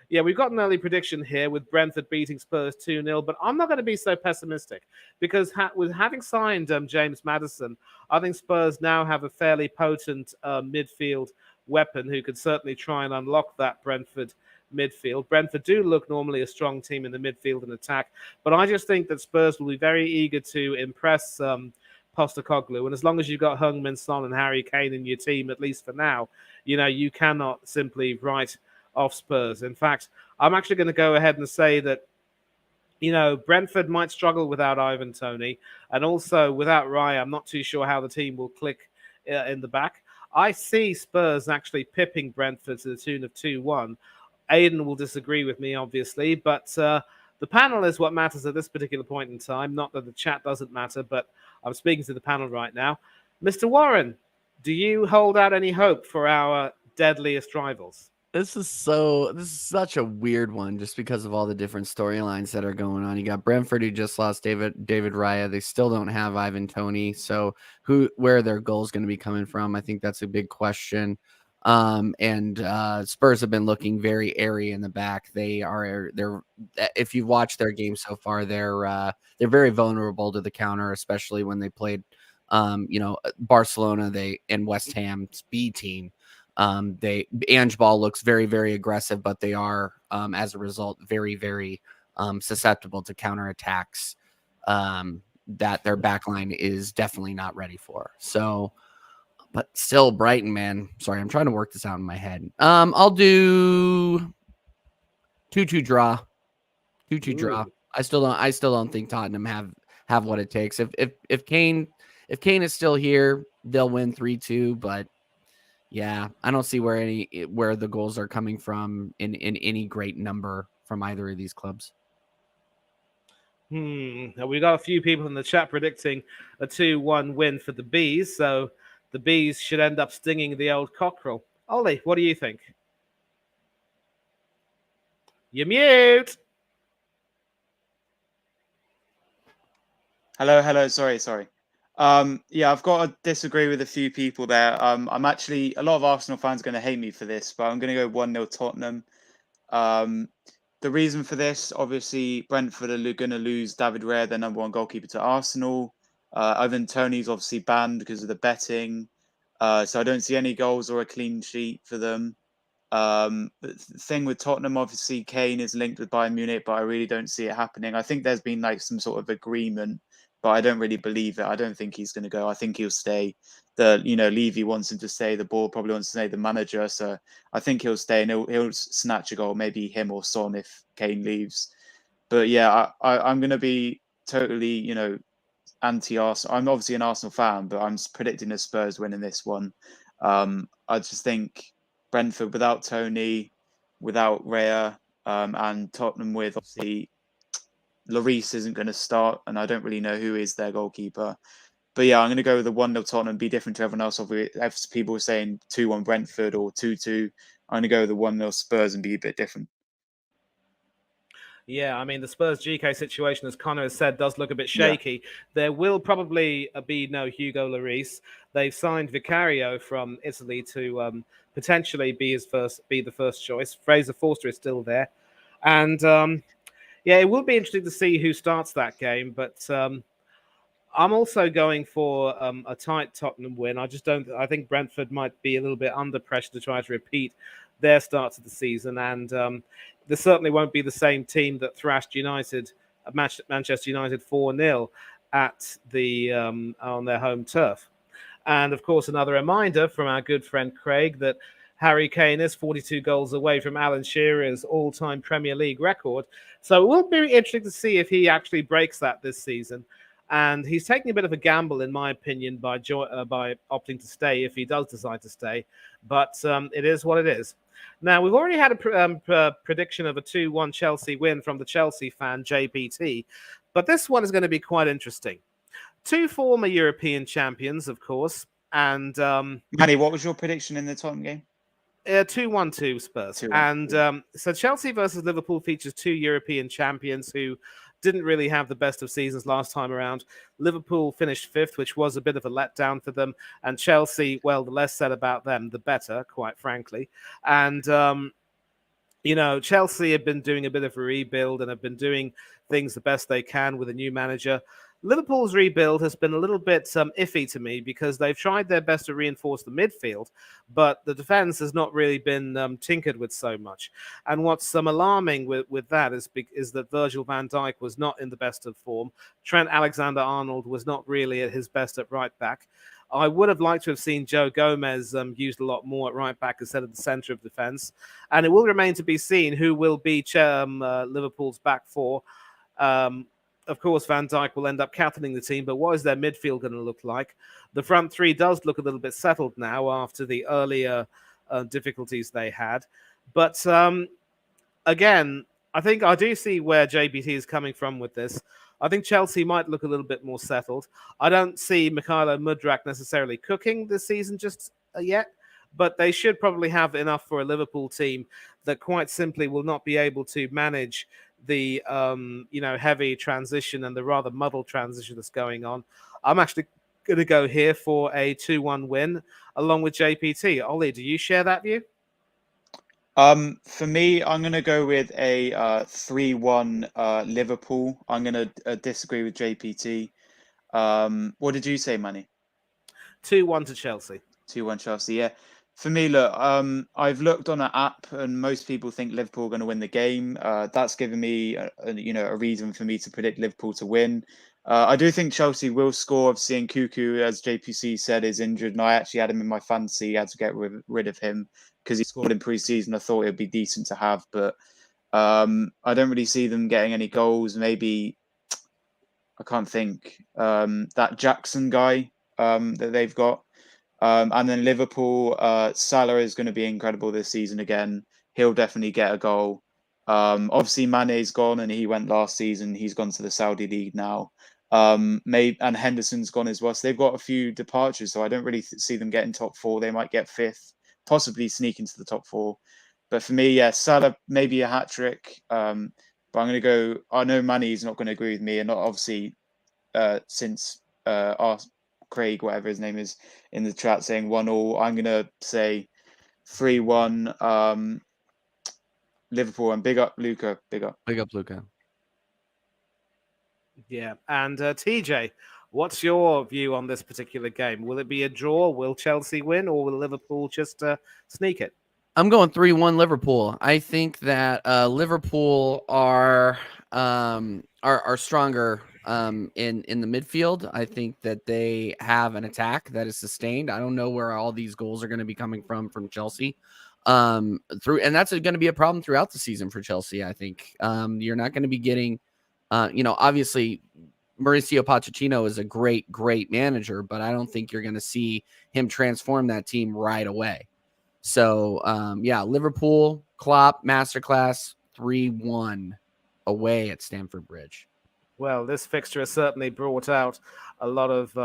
we've got an early prediction here with Brentford beating Spurs 2-0, but I'm not going to be so pessimistic because with having signed James Maddison, I think Spurs now have a fairly potent midfield weapon who could certainly try and unlock that Brentford midfield. Brentford do look normally a strong team in the midfield and attack, but I just think that Spurs will be very eager to impress Postecoglou, and as long as you've got Heung-min Son and Harry Kane in your team, at least for now, you cannot simply write off Spurs. In fact, I'm actually going to go ahead and say that Brentford might struggle without Ivan Toney, and also without Raya. I'm not too sure how the team will click in the back. I see Spurs actually pipping Brentford to the tune of 2-1. Aidan will disagree with me, obviously, but the panel is what matters at this particular point in time. Not that the chat doesn't matter, but I'm speaking to the panel right now. Mr. Warren, do you hold out any hope for our deadliest rivals? This is such a weird one just because of all the different storylines that are going on. You got Brentford, who just lost David Raya. They still don't have Ivan Toney. So where are their goals going to be coming from? I think that's a big question. And Spurs have been looking very airy in the back. They're if you've watched their game so far, they're very vulnerable to the counter, especially when they played Barcelona, and West Ham's B team. Ange Ball looks very, very aggressive, but they are, as a result, very, very susceptible to counterattacks that their backline is definitely not ready for. So, but still, Brighton, man. Sorry, I'm trying to work this out in my head. I'll do 2-2 draw. 2-2 draw. I still don't think Tottenham have have what it takes. If Kane is still here, they'll win 3-2. But yeah, I don't see where the goals are coming from in any great number from either of these clubs. Now, we've got a few people in the chat predicting a 2-1 win for the Bees, so the Bees should end up stinging the old cockerel. Ollie, what do you think? You're mute. Hello. Sorry. Yeah, I've got to disagree with a few people there. I'm actually, a lot of Arsenal fans are going to hate me for this, but I'm going to go 1-0 Tottenham. The reason for this, obviously, Brentford are going to lose David Raya, their number one goalkeeper, to Arsenal. Ivan Toney's obviously banned because of the betting. So I don't see any goals or a clean sheet for them. The thing with Tottenham, obviously, Kane is linked with Bayern Munich, but I really don't see it happening. I think there's been like some sort of agreement, but I don't really believe it. I don't think he's going to go. I think he'll stay. Levy wants him to stay. The board probably wants to stay. The manager, so I think he'll stay and he'll snatch a goal, maybe him or Son if Kane leaves. But yeah, I'm going to be totally, anti-Arsenal. I'm obviously an Arsenal fan, but I'm predicting the Spurs winning this one. I just think Brentford without Tony, without Raya, and Tottenham with obviously Lloris isn't going to start, and I don't really know who is their goalkeeper. But yeah, I'm going to go with the 1-0 Tottenham, be different to everyone else. If people were saying 2-1 Brentford or 2-2, I'm going to go with the 1-0 Spurs and be a bit different. Yeah, I mean, the Spurs GK situation, as Connor has said, does look a bit shaky. Yeah. There will probably be no Hugo Lloris. They've signed Vicario from Italy to potentially be the first choice. Fraser Forster is still there. And yeah, it will be interesting to see who starts that game. But I'm also going for a tight Tottenham win. I think Brentford might be a little bit under pressure to try to repeat their starts of the season. And there certainly won't be the same team that thrashed Manchester United 4-0 at on their home turf. And of course, another reminder from our good friend Craig that Harry Kane is 42 goals away from Alan Shearer's all-time Premier League record. So it will be interesting to see if he actually breaks that this season. And he's taking a bit of a gamble, in my opinion, by opting to stay if he does decide to stay. But it is what it is. Now, we've already had a prediction of a 2-1 Chelsea win from the Chelsea fan, JPT. But this one is going to be quite interesting. Two former European champions, of course. And Manny, what was your prediction in the Tottenham game? 2-1 Spurs. 2-1. And so Chelsea versus Liverpool features two European champions who didn't really have the best of seasons last time around. Liverpool finished fifth, which was a bit of a letdown for them. And Chelsea, well, the less said about them, the better, quite frankly. And, Chelsea have been doing a bit of a rebuild and have been doing things the best they can with a new manager. Liverpool's rebuild has been a little bit iffy to me because they've tried their best to reinforce the midfield, but the defense has not really been tinkered with so much. And what's alarming with that is that Virgil van Dijk was not in the best of form. Trent Alexander-Arnold was not really at his best at right back. I would have liked to have seen Joe Gomez used a lot more at right back instead of the centre of defence. And it will remain to be seen who will be Liverpool's back four. Of course, Van Dijk will end up captaining the team, but what is their midfield going to look like? The front three does look a little bit settled now after the earlier difficulties they had. But again, I think I do see where JBT is coming from with this. I think Chelsea might look a little bit more settled. I don't see Mykhailo Mudryk necessarily cooking this season just yet, but they should probably have enough for a Liverpool team that quite simply will not be able to manage the heavy transition and the rather muddled transition that's going on. I'm actually going to go here for a 2-1 win along with JPT. Ollie, do you share that view? For me, I'm going to go with a 3-1 Liverpool. I'm going to disagree with JPT. What did you say, Manny? 2-1 to Chelsea. 2-1 Chelsea, yeah. For me, look, I've looked on an app, and most people think Liverpool are going to win the game. That's given me, a reason for me to predict Liverpool to win. I do think Chelsea will score. Obviously, Nkunku, as JPC said, is injured, and I actually had him in my fantasy. I had to get rid of him because he scored in pre-season. I thought it would be decent to have, but I don't really see them getting any goals. Maybe I can't think. That Jackson guy that they've got. And then Liverpool, Salah is going to be incredible this season again. He'll definitely get a goal. Obviously, Mane's gone and he went last season. He's gone to the Saudi League now. And Henderson's gone as well. So they've got a few departures. So I don't really see them getting top 4. They might get 5th, possibly sneak into the top 4. But for me, yeah, Salah maybe a hat trick. But I'm going to go. I know Mane's not going to agree with me, and not obviously since Craig, whatever his name is, in the chat saying 1-1. I'm going to say 3-1 Liverpool, and big up Luca. Big up. Big up, Luca. Yeah. And TJ, what's your view on this particular game? Will it be a draw? Will Chelsea win, or will Liverpool just sneak it? I'm going 3-1 Liverpool. I think that Liverpool are stronger in the midfield. I think that they have an attack that is sustained. I don't know where all these goals are going to be coming from Chelsea. And that's going to be a problem throughout the season for Chelsea. I think you're not going to be getting, obviously Mauricio Pochettino is a great manager, but I don't think you're going to see him transform that team right away. So, Liverpool, Klopp, masterclass, 3-1 away at Stamford Bridge. Well, this fixture has certainly brought out a lot of,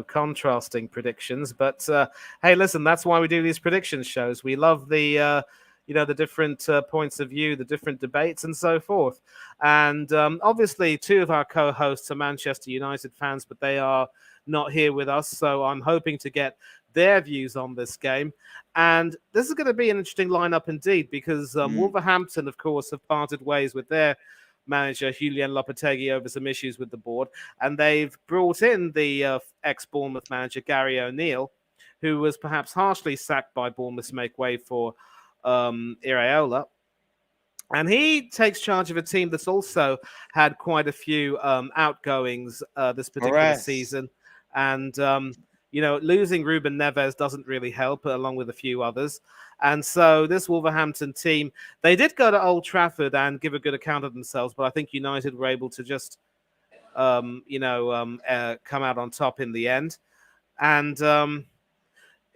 contrasting predictions. But, hey, listen, that's why we do these prediction shows. We love the different points of view, the different debates and so forth. And obviously, 2 of our co-hosts are Manchester United fans, but they are not here with us. So I'm hoping to get their views on this game. And this is going to be an interesting lineup indeed, because Wolverhampton, of course, have parted ways with their manager Julian Lopetegui over some issues with the board, and they've brought in the ex-Bournemouth manager Gary O'Neill, who was perhaps harshly sacked by Bournemouth to make way for Iraola. And he takes charge of a team that's also had quite a few outgoings this particular season. And, losing Ruben Neves doesn't really help, along with a few others. And so this Wolverhampton team, they did go to Old Trafford and give a good account of themselves, but I think United were able to just, come out on top in the end. And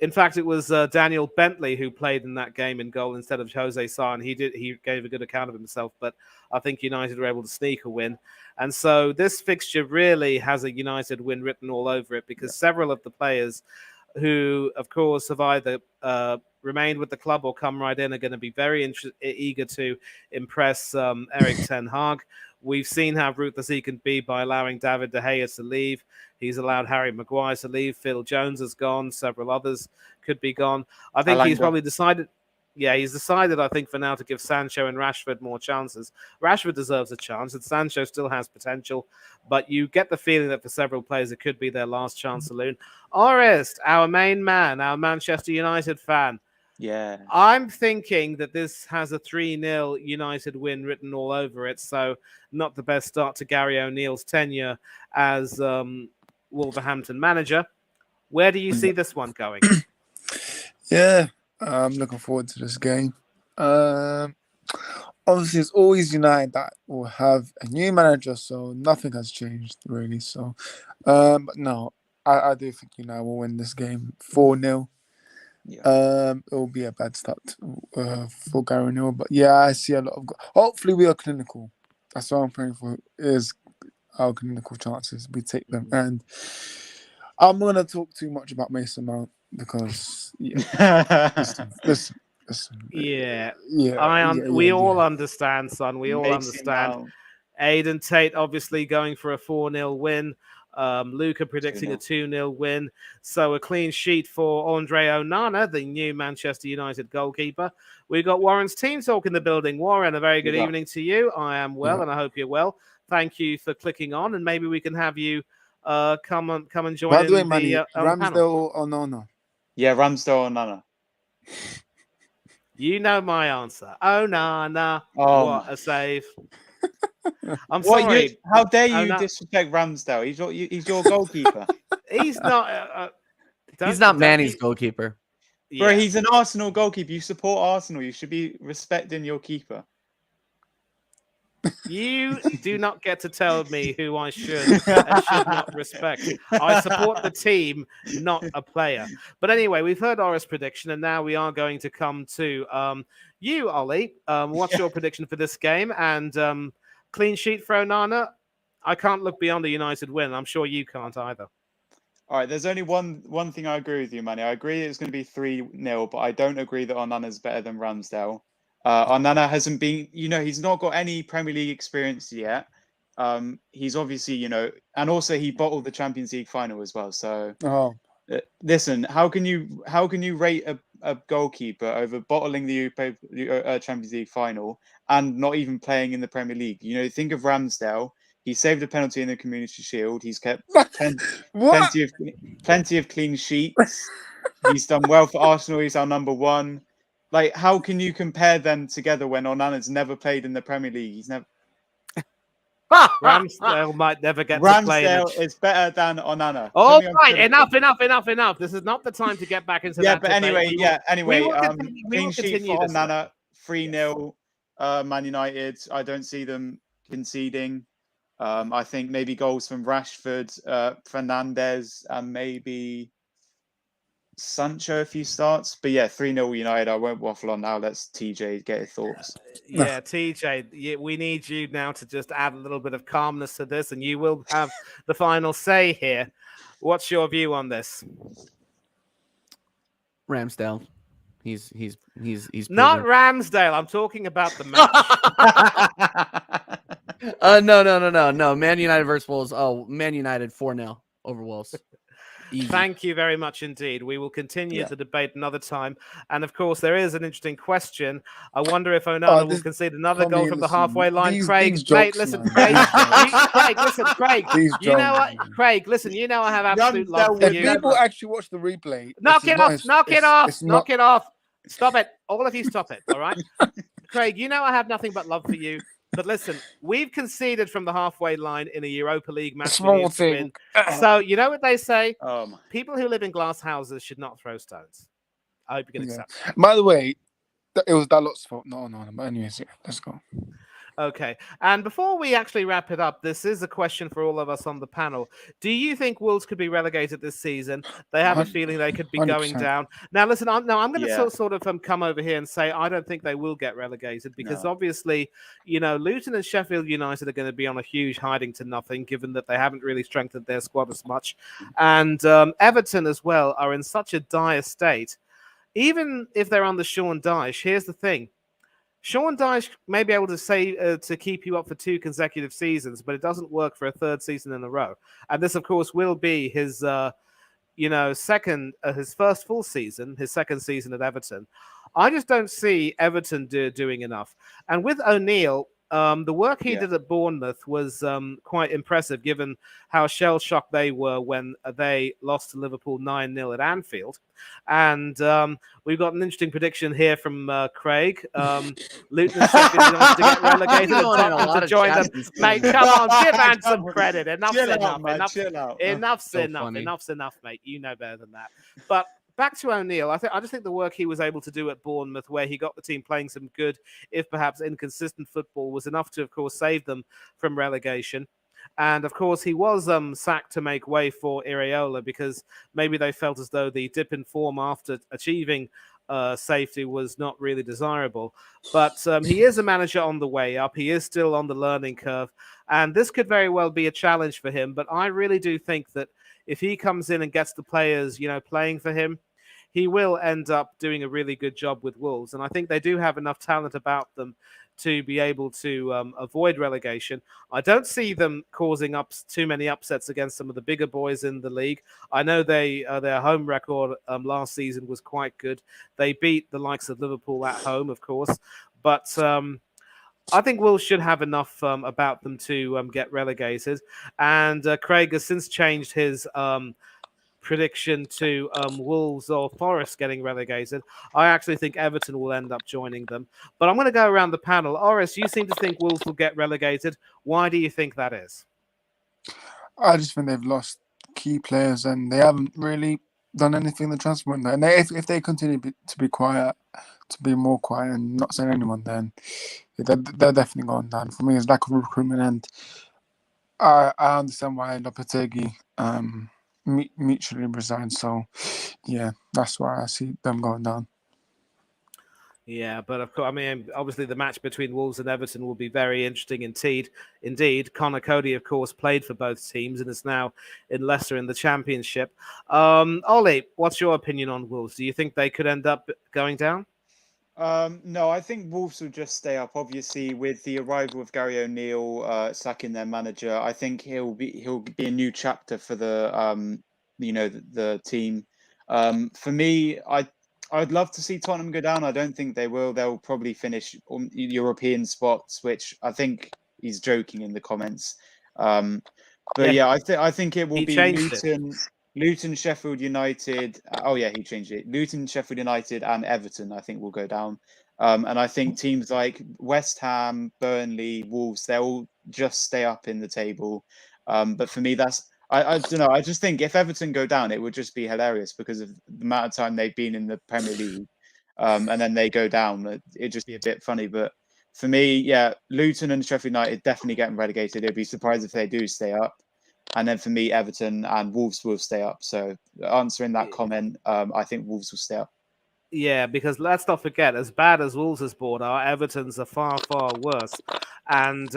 in fact, it was Daniel Bentley who played in that game in goal instead of Jose Sa, and he gave a good account of himself. But I think United were able to sneak a win. And so this fixture really has a United win written all over it, because several of the players who, of course, have either remained with the club or come right in are going to be very eager to impress Erik ten Hag. We've seen how ruthless he can be by allowing David De Gea to leave. He's allowed Harry Maguire to leave. Phil Jones has gone. Several others could be gone. I think he's probably decided... Yeah, he's decided, I think, for now to give Sancho and Rashford more chances. Rashford deserves a chance, and Sancho still has potential, but you get the feeling that for several players it could be their last chance saloon. Orest, our main man, our Manchester United fan. Yeah. I'm thinking that this has a 3-0 United win written all over it, so not the best start to Gary O'Neill's tenure as Wolverhampton manager. Where do you see this one going? Yeah. I'm looking forward to this game. Obviously, it's always United that will have a new manager, so nothing has changed really. So, but no, I do think United will win this game 4-0. Yeah. It will be a bad start for Gary O'Neill, but yeah, I see a lot of. Hopefully, we are clinical. That's what I'm praying for. Is our clinical chances? We take them, and I'm gonna talk too much about Mason Mount. Because listen. We all understand, son. We all understand. Aiden Tate obviously going for a 4-0 win. Luca predicting 2-0. A 2-0 win. So a clean sheet for Andre Onana, the new Manchester United goalkeeper. We've got Warren's team talk in the building. Warren, a very good evening to you. I am well, and I hope you're well. Thank you for clicking on, and maybe we can have you come and join. By the way, Manny, Ramsdale or Onana? Yeah, Ramsdale or Nana. You know my answer. Oh, Nana. What a save. I'm sorry. How dare you disrespect Ramsdale? He's your goalkeeper. He's not. He's not Manny's goalkeeper. Yeah. Bro, he's an Arsenal goalkeeper. You support Arsenal. You should be respecting your keeper. You do not get to tell me who I should and should not respect. I support the team, not a player. But anyway, we've heard Oris' prediction, and now we are going to come to you, Ollie. What's your prediction for this game? And clean sheet for Onana? I can't look beyond a United win. I'm sure you can't either. All right, there's only one thing I agree with you, Manny. I agree it's going to be 3-0, but I don't agree that Onana's better than Ramsdale. Onana hasn't been, he's not got any Premier League experience yet. He's obviously, and also he bottled the Champions League final as well. So, listen, how can you rate a goalkeeper over bottling the Champions League final and not even playing in the Premier League? Think of Ramsdale. He saved a penalty in the Community Shield. He's kept plenty of clean sheets. He's done well for Arsenal. He's our number one. Like, how can you compare them together when Onana's never played in the Premier League? He's never. Ramsdale might never get to play. Ramsdale is better than Onana. All right, enough. This is not the time to get back into that. But debate. anyway, clean sheet for Onana, 3-0, Man United. I don't see them conceding. I think maybe goals from Rashford, Fernandes, and maybe Sancho if he starts. But yeah, 3-0 United. I won't waffle on now. Let's TJ get his thoughts. Yeah, TJ, we need you now to just add a little bit of calmness to this, and you will have the final say here. What's your view on this? Ramsdale. He's not Ramsdale. I'm talking about the match. No. Man United versus Wolves. Oh, Man United 4-0 over Wolves. Easy. Thank you very much indeed. We will continue the debate another time. And of course, there is an interesting question. I wonder if Onana will concede another goal from the halfway line. Craig, Craig, listen, Craig. Craig, you know what? Craig, listen, you know I have absolute love for you. If people actually watch the replay, knock it off. Stop it. All of you stop it, all right? Craig, you know I have nothing but love for you. But listen, we've conceded from the halfway line in a Europa League match. Small thing. So you know what they say? People who live in glass houses should not throw stones. I hope you can accept that. By the way, it was Dalot's fault. No. But anyways, let's go. Okay. And before we actually wrap it up, this is a question for all of us on the panel. Do you think Wolves could be relegated this season? They have a feeling they could be 100%. Going down. Now, listen, I'm going to sort of come over here and say I don't think they will get relegated because obviously, Luton and Sheffield United are going to be on a huge hiding to nothing, given that they haven't really strengthened their squad as much. And Everton as well are in such a dire state. Even if they're under Sean Dyche, here's the thing. Sean Dyche may be able to say to keep you up for 2 consecutive seasons, but it doesn't work for a 3rd season in a row. And this, of course, will be his, his first full season, his 2nd season at Everton. I just don't see Everton doing enough. And with O'Neill, the work he did at Bournemouth was quite impressive, given how shell-shocked they were when they lost to Liverpool 9-0 at Anfield. And we've got an interesting prediction here from Craig. Luton and Sheffield United to get relegated and Tottenham to join them. Mate, come on, give Ant some credit. Enough's enough, mate. You know better than that. But back to O'Neill, I just think the work he was able to do at Bournemouth, where he got the team playing some good, if perhaps inconsistent football, was enough to, of course, save them from relegation. And, of course, he was sacked to make way for Iraola because maybe they felt as though the dip in form after achieving safety was not really desirable. But he is a manager on the way up. He is still on the learning curve. And this could very well be a challenge for him. But I really do think that if he comes in and gets the players, playing for him, he will end up doing a really good job with Wolves. And I think they do have enough talent about them to be able to avoid relegation. I don't see them causing too many upsets against some of the bigger boys in the league. I know their home record last season was quite good. They beat the likes of Liverpool at home, of course. But I think Wolves should have enough about them to get relegated. And Craig has since changed his prediction to Wolves or Forest getting relegated. I actually think Everton will end up joining them. But I'm going to go around the panel. Oris, you seem to think Wolves will get relegated. Why do you think that is? I just think they've lost key players and they haven't really done anything in the transfer window. And if they continue to be quiet, to be more quiet and not saying anyone, then they're definitely going down. For me, it's lack of recruitment, and I understand why Lopetegui mutually resigned. So, yeah, that's why I see them going down. Yeah, but of course, I mean, obviously, the match between Wolves and Everton will be very interesting indeed. Indeed, Connor Cody, of course, played for both teams and is now in Leicester in the Championship. Ollie, what's your opinion on Wolves? Do you think they could end up going down? No, I think Wolves will just stay up. Obviously, with the arrival of Gary O'Neill sacking their manager, I think he'll be a new chapter for the team. For me, I'd love to see Tottenham go down. I don't think they will. They'll probably finish on European spots, which I think he's joking in the comments. But yeah, I think it will He be changed it. Luton, Sheffield United. Oh yeah, he changed it. Luton, Sheffield United, and Everton, I think, will go down. And I think teams like West Ham, Burnley, Wolves, they'll just stay up in the table. But for me, I don't know. I just think if Everton go down, it would just be hilarious because of the amount of time they've been in the Premier League, and then they go down. It'd just be a bit funny. But for me, yeah, Luton and Sheffield United definitely getting relegated. I'd be surprised if they do stay up. And then for me, Everton and Wolves will stay up. So answering that comment, I think Wolves will stay up. Yeah, because let's not forget, as bad as Wolves' board are, Everton's are far, far worse. And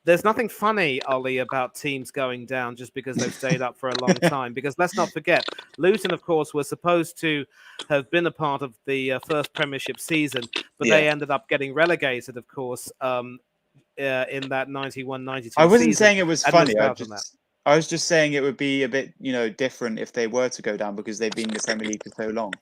there's nothing funny, Ollie, about teams going down just because they've stayed up for a long time. Because let's not forget, Luton, of course, were supposed to have been a part of the first Premiership season, but they ended up getting relegated, of course, in that 91-92 I wasn't season. saying it was And funny. missed out on that. I was just saying it would be a bit, different if they were to go down because they've been in the Premier League for so long.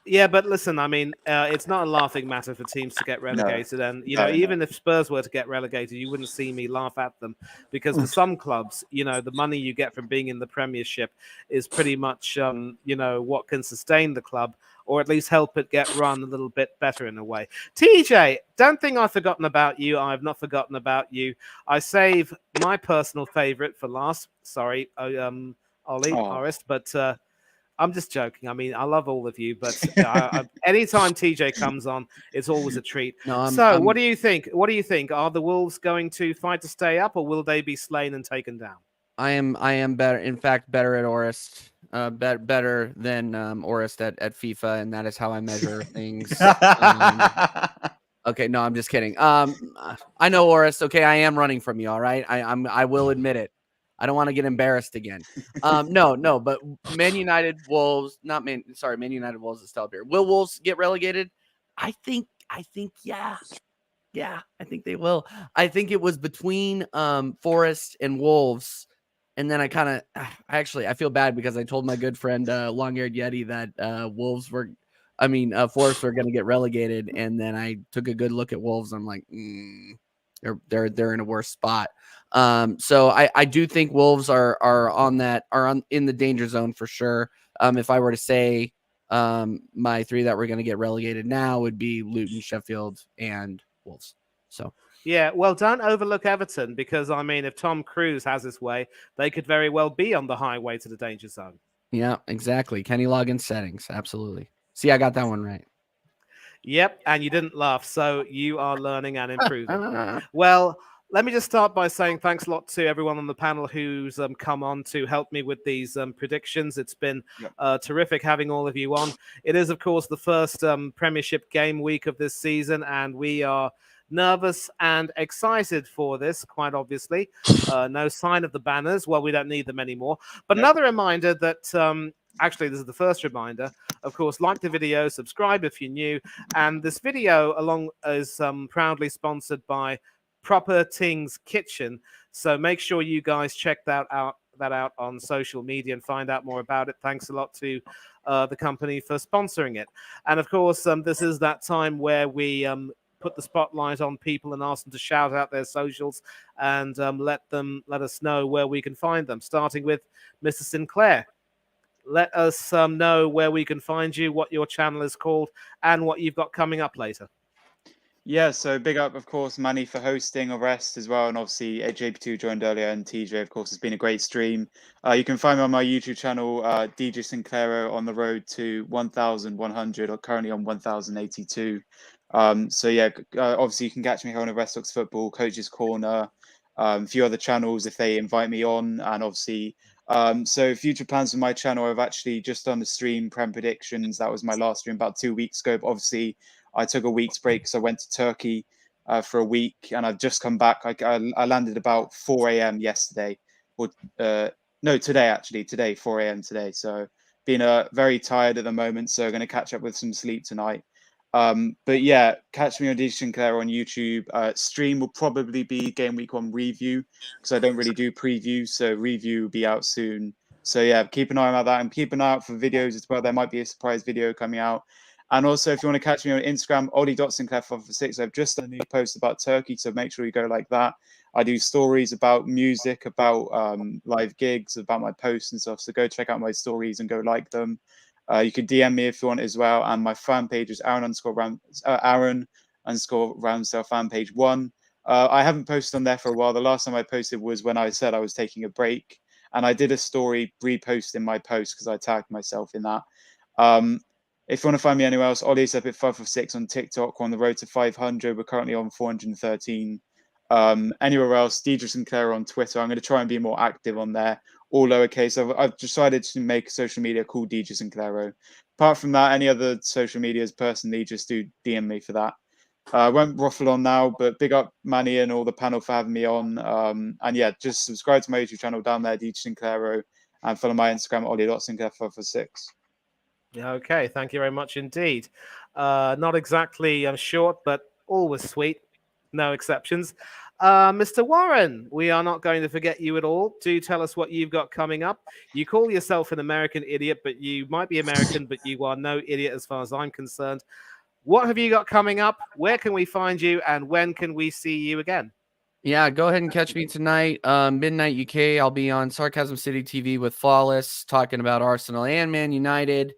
Yeah, but listen, I mean, it's not a laughing matter for teams to get relegated. And, even if Spurs were to get relegated, you wouldn't see me laugh at them because for some clubs, the money you get from being in the Premiership is pretty much, what can sustain the club or at least help it get run a little bit better in a way. TJ, don't think I've forgotten about you. I've not forgotten about you. I save my personal favorite for last. Sorry, Ollie, Orest, but... I'm just joking. I mean, I love all of you, but anytime TJ comes on, it's always a treat. No, what do you think? What do you think? Are the Wolves going to fight to stay up, or will they be slain and taken down? I am better. In fact, better at Orist. Better than Orist at FIFA, and that is how I measure things. Okay, no, I'm just kidding. I know Orist. Okay, I am running from you. All right, I will admit it. I don't want to get embarrassed again. No, but Man United, Wolves, Man United, Wolves is still up here. Will Wolves get relegated? I think, yeah, I think they will. I think it was between Forest and Wolves, and then I feel bad because I told my good friend Long-Haired Yeti that Forest were going to get relegated, and then I took a good look at Wolves. I'm like, they're in a worse spot. So I do think Wolves are in the danger zone for sure. If I were to say my three that were going to get relegated now would be Luton, Sheffield, and Wolves. So yeah, well, don't overlook Everton because I mean, if Tom Cruise has his way, they could very well be on the highway to the danger zone. Yeah, exactly. Kenny Loggins settings, absolutely. See, I got that one right. Yep, and you didn't laugh, so you are learning and improving. Well, let me just start by saying thanks a lot to everyone on the panel who's come on to help me with these predictions. It's been terrific having all of you on. It is, of course, the first Premiership game week of this season, and we are nervous and excited for this, quite obviously. No sign of the banners. Well, we don't need them anymore. But another reminder that... Actually, this is the first reminder. Of course, like the video, subscribe if you're new. And this video is proudly sponsored by Proper Things Kitchen. So make sure you guys check that out on social media and find out more about it. Thanks a lot to the company for sponsoring it. And of course, this is that time where we put the spotlight on people and ask them to shout out their socials and let us know where we can find them. Starting with Mr. Sinclair. Let us know where we can find you, what your channel is called, and what you've got coming up later. Yeah, so big up, of course, Manny for hosting a rest as well. And obviously, JP2 joined earlier, and TJ, of course, has been a great stream. You can find me on my YouTube channel, DJ Sinclairo, on the road to 1,100, or currently on 1,082. So, yeah, obviously, you can catch me here on a Rest Talks Football, Coach's Corner, a few other channels if they invite me on. And obviously, so future plans for my channel, I've actually just done the stream, Prem Predictions. That was my last stream about 2 weeks ago. But obviously, I took a week's break because I went to Turkey for a week, and I've just come back. I landed about 4 a.m. yesterday, or no, today actually. Today, 4 a.m. today. So being very tired at the moment. So going to catch up with some sleep tonight. But yeah, catch me on DJ Sinclair on YouTube. Stream will probably be Game Week 1 review because I don't really do previews. So review will be out soon. So yeah, keep an eye on that, and keep an eye out for videos as well. There might be a surprise video coming out. And also, if you want to catch me on Instagram, Ollie.Sinclair546, I've just done a new post about Turkey, so make sure you go like that. I do stories about music, about live gigs, about my posts and stuff. So go check out my stories and go like them. You can DM me if you want as well. And my fan page is Aaron_Ramsdale fan page 1. I haven't posted on there for a while. The last time I posted was when I said I was taking a break. And I did a story reposting my post because I tagged myself in that. If you want to find me anywhere else, Ollie's up at 556 on TikTok. We're on the road to 500. We're currently on 413. Anywhere else, DJ Sinclair on Twitter. I'm going to try and be more active on there, all lowercase. I've decided to make social media called DJ Sinclairo. Apart from that, any other social medias, personally, just do DM me for that. I won't waffle on now, but big up Manny and all the panel for having me on. And yeah, just subscribe to my YouTube channel down there, DJ Sinclairo, and follow my Instagram, Ollie.Sinclair546. Okay, thank you very much indeed. Not exactly short, but always sweet. No exceptions. Mr. Warren, we are not going to forget you at all. Do tell us what you've got coming up. You call yourself an American idiot, but you might be American, but you are no idiot as far as I'm concerned. What have you got coming up? Where can we find you? And when can we see you again? Yeah, go ahead and catch me tonight, midnight UK. I'll be on Sarcasm City TV with Flawless, talking about Arsenal and Man United.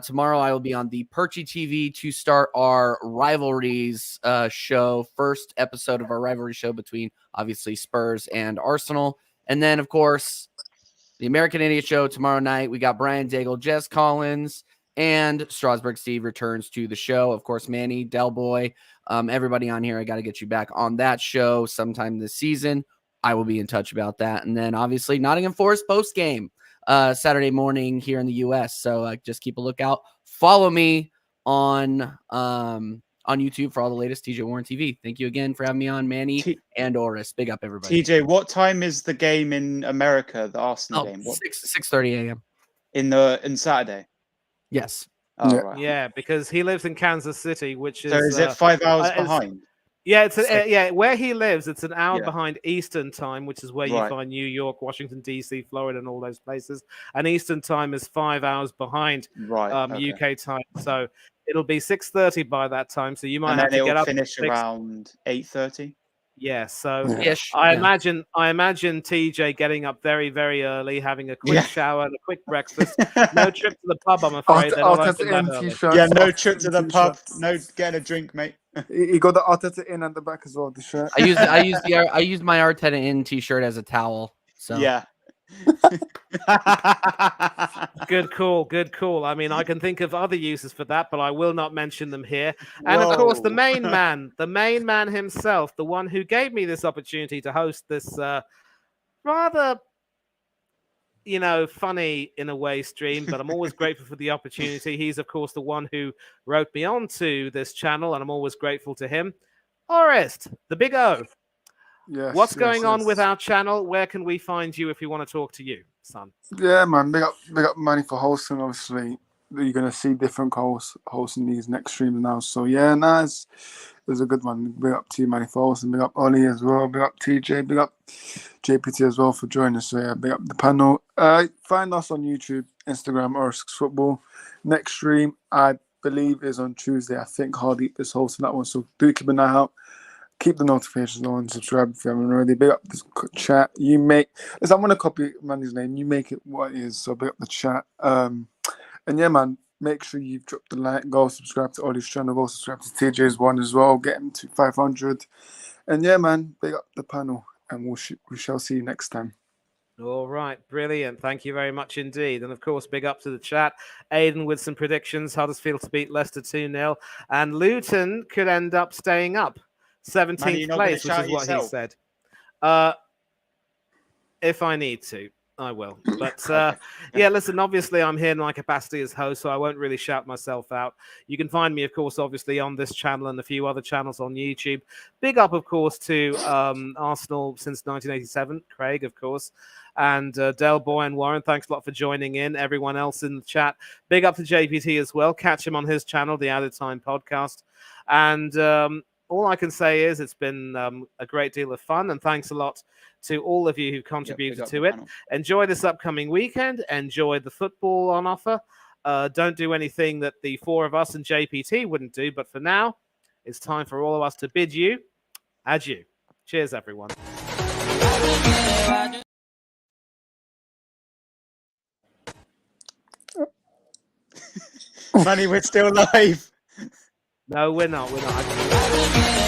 Tomorrow I will be on the Perchy TV to start our rivalries show, first episode of our rivalry show between obviously Spurs and Arsenal. And then, of course, the American Idiot Show tomorrow night. We got Brian Daigle, Jess Collins, and Strasburg Steve returns to the show. Of course, Manny, Del Boy, everybody on here. I got to get you back on that show sometime this season. I will be in touch about that. And then obviously Nottingham Forest post game Saturday morning here in the US. So just keep a lookout. Follow me on YouTube for all the latest TJ Warren TV. Thank you again for having me on, Manny and Oris. Big up, everybody. TJ, what time is the game in America, the Arsenal game? 6:30 a.m. In Saturday? Yes. Oh, Yeah. right. Yeah, because he lives in Kansas City, which is... So is it 5 hours behind? Yeah, it's where he lives. It's an hour Yeah. behind Eastern time, which is where you Right. find New York, Washington D.C., Florida, and all those places. And Eastern time is 5 hours behind Right. Okay. UK time. So it'll be 6:30 by that time. So you might And have then to get it'll up. finish at 6. around 8:30. Yeah. So Yeah. Ish. I Yeah. imagine TJ getting up very, very early, having a quick Yeah. shower and a quick breakfast. No trip to the pub, I'm afraid. They're not open that early. T-shirt. Yeah, no trip to the pub. No getting a drink, mate. You got the Arteta in at the back as well. The shirt. I used my Arteta in t-shirt as a towel. So Yeah. Good call. I mean, I can think of other uses for that, but I will not mention them here. And of course, the main man himself, the one who gave me this opportunity to host this rather, funny in a way stream, but I'm always grateful for the opportunity. He's, of course, the one who wrote me onto this channel, and I'm always grateful to him. Orest, the big O. Yes, What's going on yes. with our channel? Where can we find you if we want to talk to you, son? Yeah, man. Big up Manny for hosting. Obviously, you're gonna see different hosts hosting these next streams now. So yeah, nice. It was a good one. Big up to you, Manny, for hosting. Big up Ollie as well. Big up TJ. Big up JPT as well for joining us. So yeah, big up the panel. Find us on YouTube, Instagram, or Football. Next stream, I believe, is on Tuesday. I think Hardeep is hosting that one. So do keep an eye out. Keep the notifications on, subscribe if you haven't already. Big up this chat. Listen, I'm going to copy Manny's name. You make it what it is. So big up the chat. And yeah, man, Make sure you drop the like, go subscribe to Ollie's channel, go subscribe to TJ's one as well, get him to 500. And yeah, man, big up the panel, and we shall see you next time. All right, brilliant. Thank you very much indeed. And of course, big up to the chat. Aiden with some predictions. Huddersfield to beat Leicester 2-0. And Luton could end up staying up. 17th Manny, you're not place, gonna which is shout what he yourself? said. If I need to, I will. But yeah, listen, obviously I'm here in my capacity as host, so I won't really shout myself out. You can find me, of course, obviously on this channel and a few other channels on YouTube. Big up, of course, to Arsenal since 1987, Craig, of course, and Del Boy and Warren. Thanks a lot for joining in. Everyone else in the chat. Big up to JPT as well. Catch him on his channel, the Added Time Podcast. And all I can say is it's been a great deal of fun, and thanks a lot to all of you who contributed to it. Enjoy this upcoming weekend. Enjoy the football on offer. Don't do anything that the four of us and JPT wouldn't do. But for now, it's time for all of us to bid you adieu. Cheers, everyone. Manny, we're still live. No, we're not. We're not.